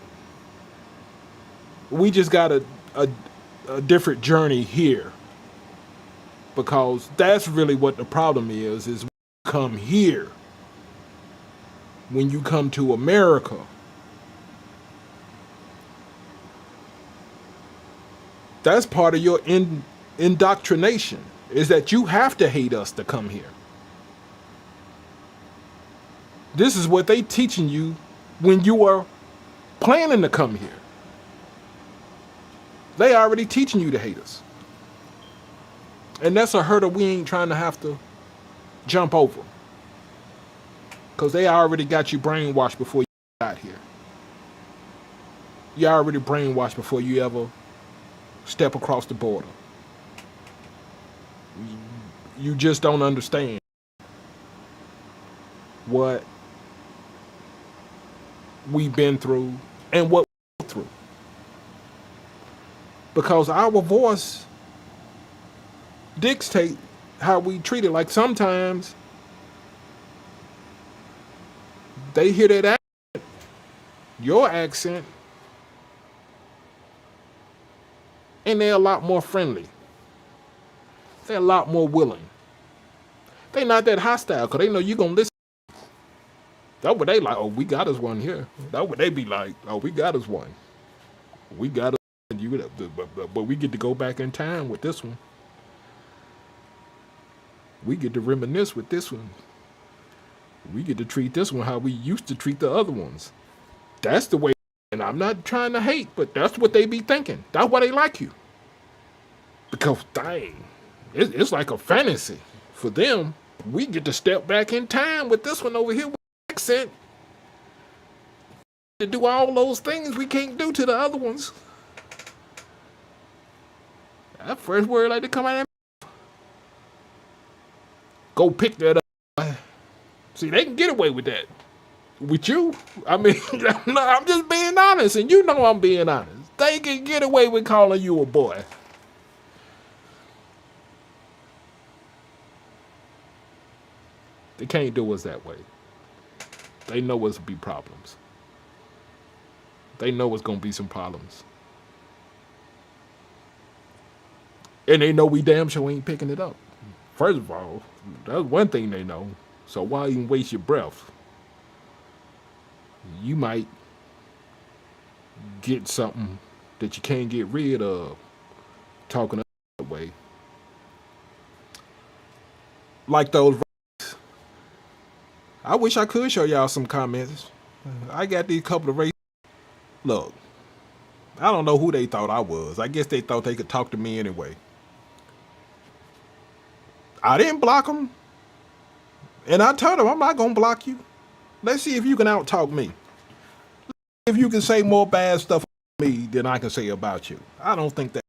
we just got a different journey here. Because that's really what the problem is when you come here. When you come to America, that's part of your indoctrination, is that you have to hate us to come here. This is what they teaching you when you are planning to come here. They already teaching you to hate us. And that's a hurdle we ain't trying to have to jump over. Because they already got you brainwashed before you got here. You already brainwashed before you ever step across the border. You just don't understand what we've been through and what we're through. Because our voice dictate how we treat it. Like sometimes they hear that accent, your accent, and they're a lot more friendly. They're a lot more willing. They're not that hostile because they know you're going to listen. That's what they like. Oh, we got us one here. That's what they be like. Oh, we got us one. We got us one. But we get to go back in time with this one. We get to reminisce with this one. We get to treat this one how we used to treat the other ones. That's the way. And I'm not trying to hate, but that's what they be thinking. That's why they like you. Because, dang, it's like a fantasy for them. We get to step back in time with this one over here with accent to do all those things we can't do to the other ones. That first word like to come out of go pick that up. See, they can get away with that. With you, I mean, no, I'm just being honest, and you know I'm being honest. They can get away with calling you a boy. They can't do us that way. They know us to be problems. They know it's gonna be some problems. And they know we damn sure ain't picking it up. First of all, that's one thing they know. So why even waste your breath? You might get something that you can't get rid of talking that way. Like those. I wish I could show y'all some comments. I got these couple of races. Look, I don't know who they thought I was. I guess they thought they could talk to me anyway. I didn't block them, and I told them I'm not gonna block you. Let's see if you can out-talk me. If you can say more bad stuff about me than I can say about you. I don't think that's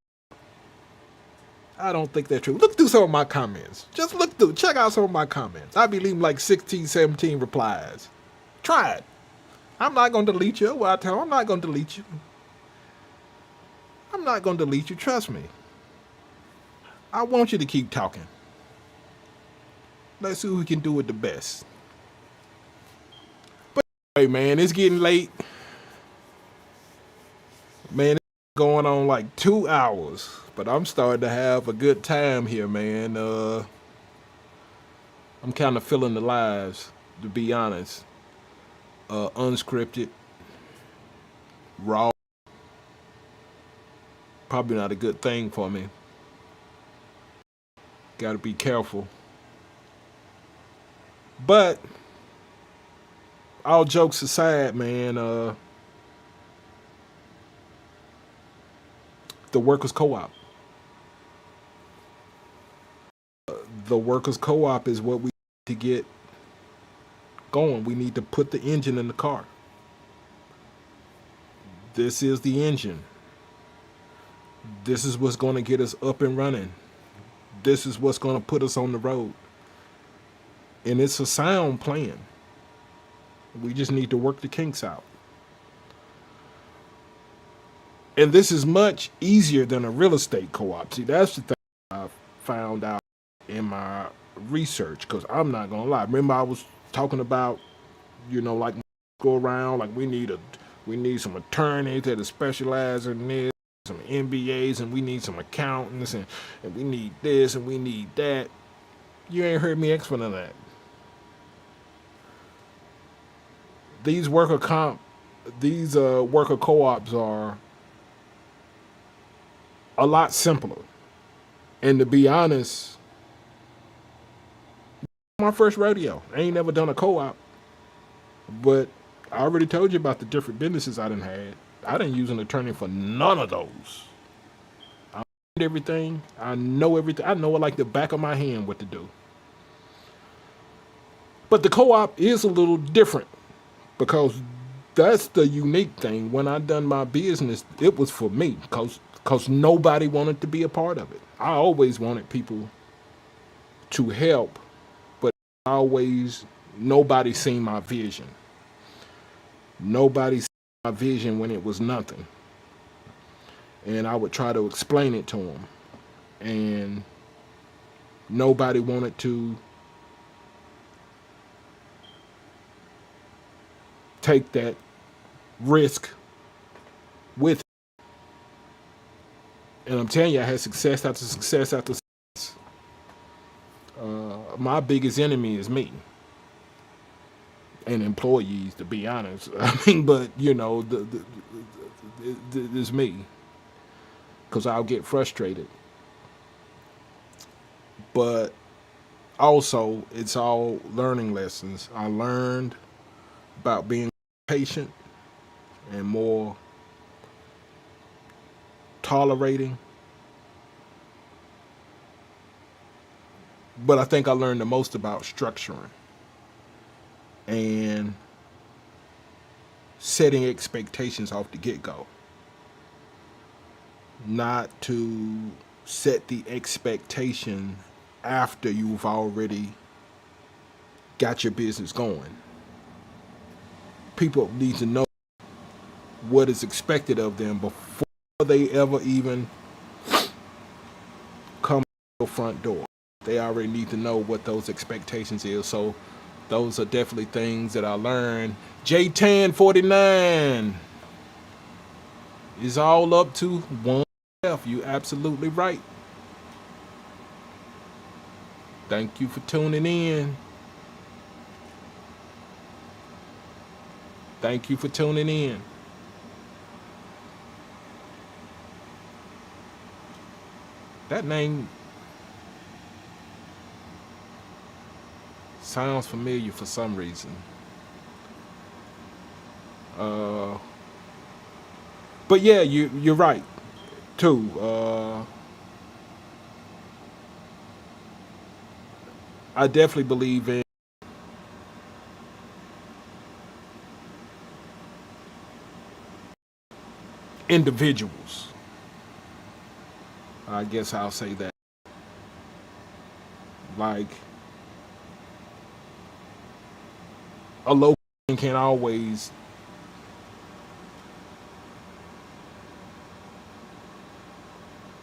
true. Look through some of my comments. Just look through, check out some of my comments. I be leaving like 16, 17 replies. Try it. I'm not gonna delete you. Well, I tell them I'm not gonna delete you. I'm not gonna delete you. Trust me. I want you to keep talking. Let's see who can do it the best. But anyway, man, it's getting late. Man, it's going on like 2 hours. But I'm starting to have a good time here, man. I'm kind of feeling the lives, to be honest. Unscripted, raw. Probably not a good thing for me. Got to be careful. But all jokes aside, man, the workers' co-op. The workers' co-op is what we need to get going. We need to put the engine in the car. This is the engine. This is what's going to get us up and running. This is what's going to put us on the road. And it's a sound plan. We just need to work the kinks out. And this is much easier than a real estate co-op. See, that's the thing I found out in my research, because I'm not going to lie. Remember I was talking about, like go around, like we need some attorneys that are specialized in this, some MBAs, and we need some accountants, and we need this and we need that. You ain't heard me explain none of that. These worker co-ops are a lot simpler. And to be honest, my first rodeo. I ain't never done a co-op, but I already told you about the different businesses I done had. I didn't use an attorney for none of those. I know everything. I know everything. I know it like the back of my hand what to do. But the co-op is a little different, because that's the unique thing. When I done my business, it was for me, because nobody wanted to be a part of it. I always wanted people to help, but nobody seen my vision. Nobody seen my vision when it was nothing. And I would try to explain it to them. And nobody wanted to take that risk with it. And I'm telling you, I had success after success after success. My biggest enemy is me. And employees, to be honest. But it's me, because I'll get frustrated. But also, it's all learning lessons. I learned about being patient and more tolerating. But I think I learned the most about structuring and setting expectations off the get-go. Not to set the expectation after you've already got your business going. People need to know what is expected of them before they ever even come to your front door. They already need to know what those expectations is. So those are definitely things that I learned. J1049 is all up to oneself. You absolutely right. Thank you for tuning in. Thank you for tuning in. That name sounds familiar for some reason. But yeah, you're right too. I definitely believe in individuals. I guess I'll say that. Like a local can always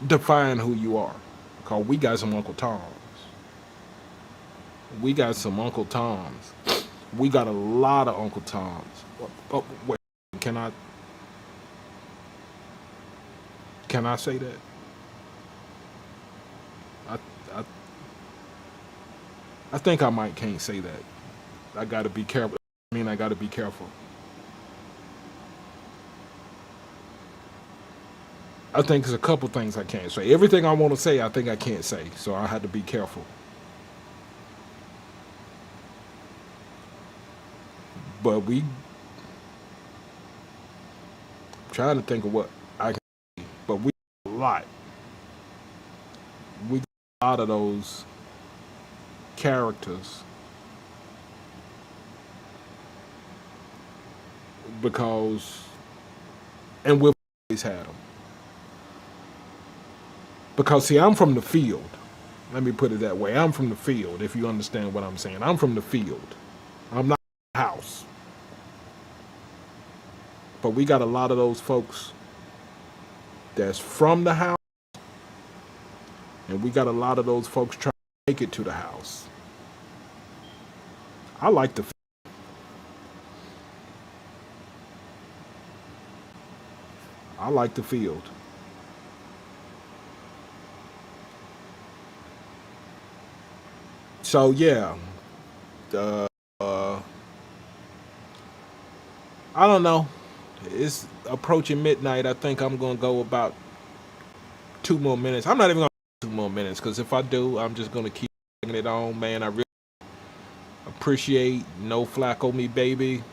define who you are. Cause we got some Uncle Toms. We got some Uncle Toms. We got a lot of Uncle Toms. Oh, wait, can I can I say that? I I I think I might can't say that. I gotta be careful. I gotta be careful. I think there's a couple things I can't say. Everything I want to say, I think I can't say. So I had to be careful. But we trying to think of what I can say. But we a lot. We got a lot of those characters because, and we've always had them. Because see, I'm from the field. Let me put it that way. I'm from the field. If you understand what I'm saying, I'm from the field. I'm not in the house. But we got a lot of those folks that's from the house, and we got a lot of those folks trying to make it to the house. I like the. I like the field. So yeah, uh, I don't know. It's approaching midnight. I think I'm gonna go about 2 more minutes. I'm not even gonna do 2 more minutes because if I do, I'm just gonna keep taking it on, man. I really appreciate No Flacco Me Baby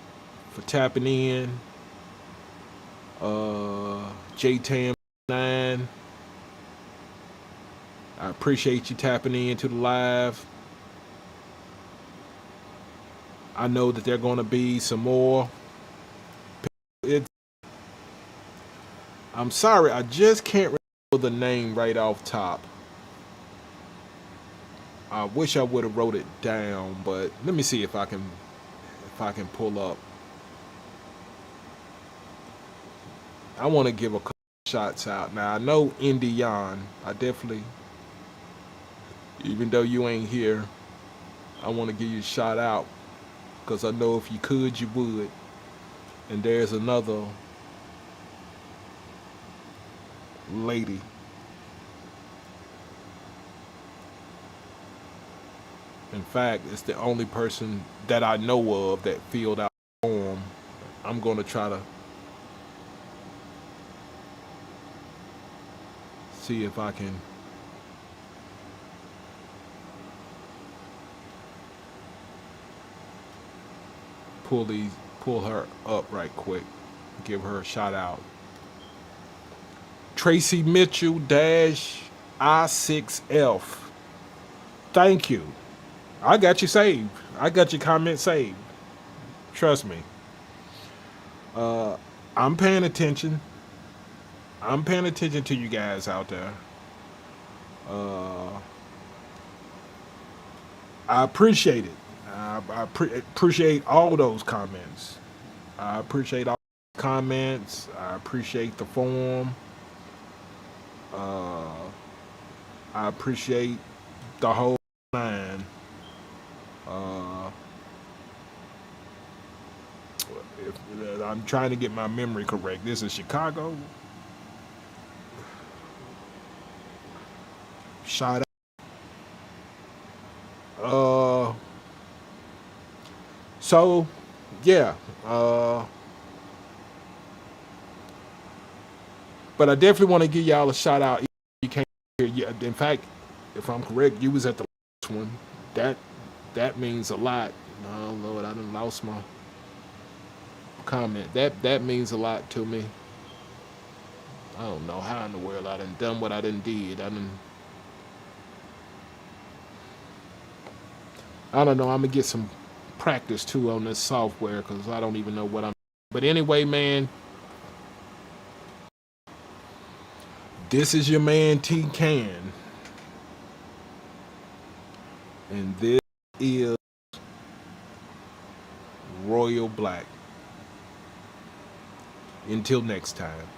for tapping in. J Tam 9. I appreciate you tapping into the live. I know that there are gonna be some more. It's, I'm sorry, I just can't remember the name right off top. I wish I would have wrote it down, but let me see if I can pull up. I want to give a couple shots out. Now I know Indian. I definitely, even though you ain't here, I want to give you a shout out because I know if you could, you would. And there's another lady. In fact, it's the only person that I know of that filled out the form. I'm going to try to see if I can pull her up right quick. Give her a shout out. Tracy Mitchell dash I6F. Thank you. I got you saved. I got your comment saved. Trust me. I'm paying attention. I'm paying attention to you guys out there. Uh, I appreciate it. I appreciate all those comments. I appreciate all the comments. I appreciate the form. Uh, I appreciate the whole line. Uh, I'm trying to get my memory correct. This is Chicago. Shout out. So, yeah. But I definitely want to give y'all a shout out. You can't hear. In fact, if I'm correct, you was at the last one. That that means a lot. Oh Lord, I done lost my comment. That means a lot to me. I don't know how in the world I done what I did. I don't know. I'm gonna get some practice too on this software because I don't even know what I'm. But anyway, man, this is your man T Can, and this is Royal Black. Until next time.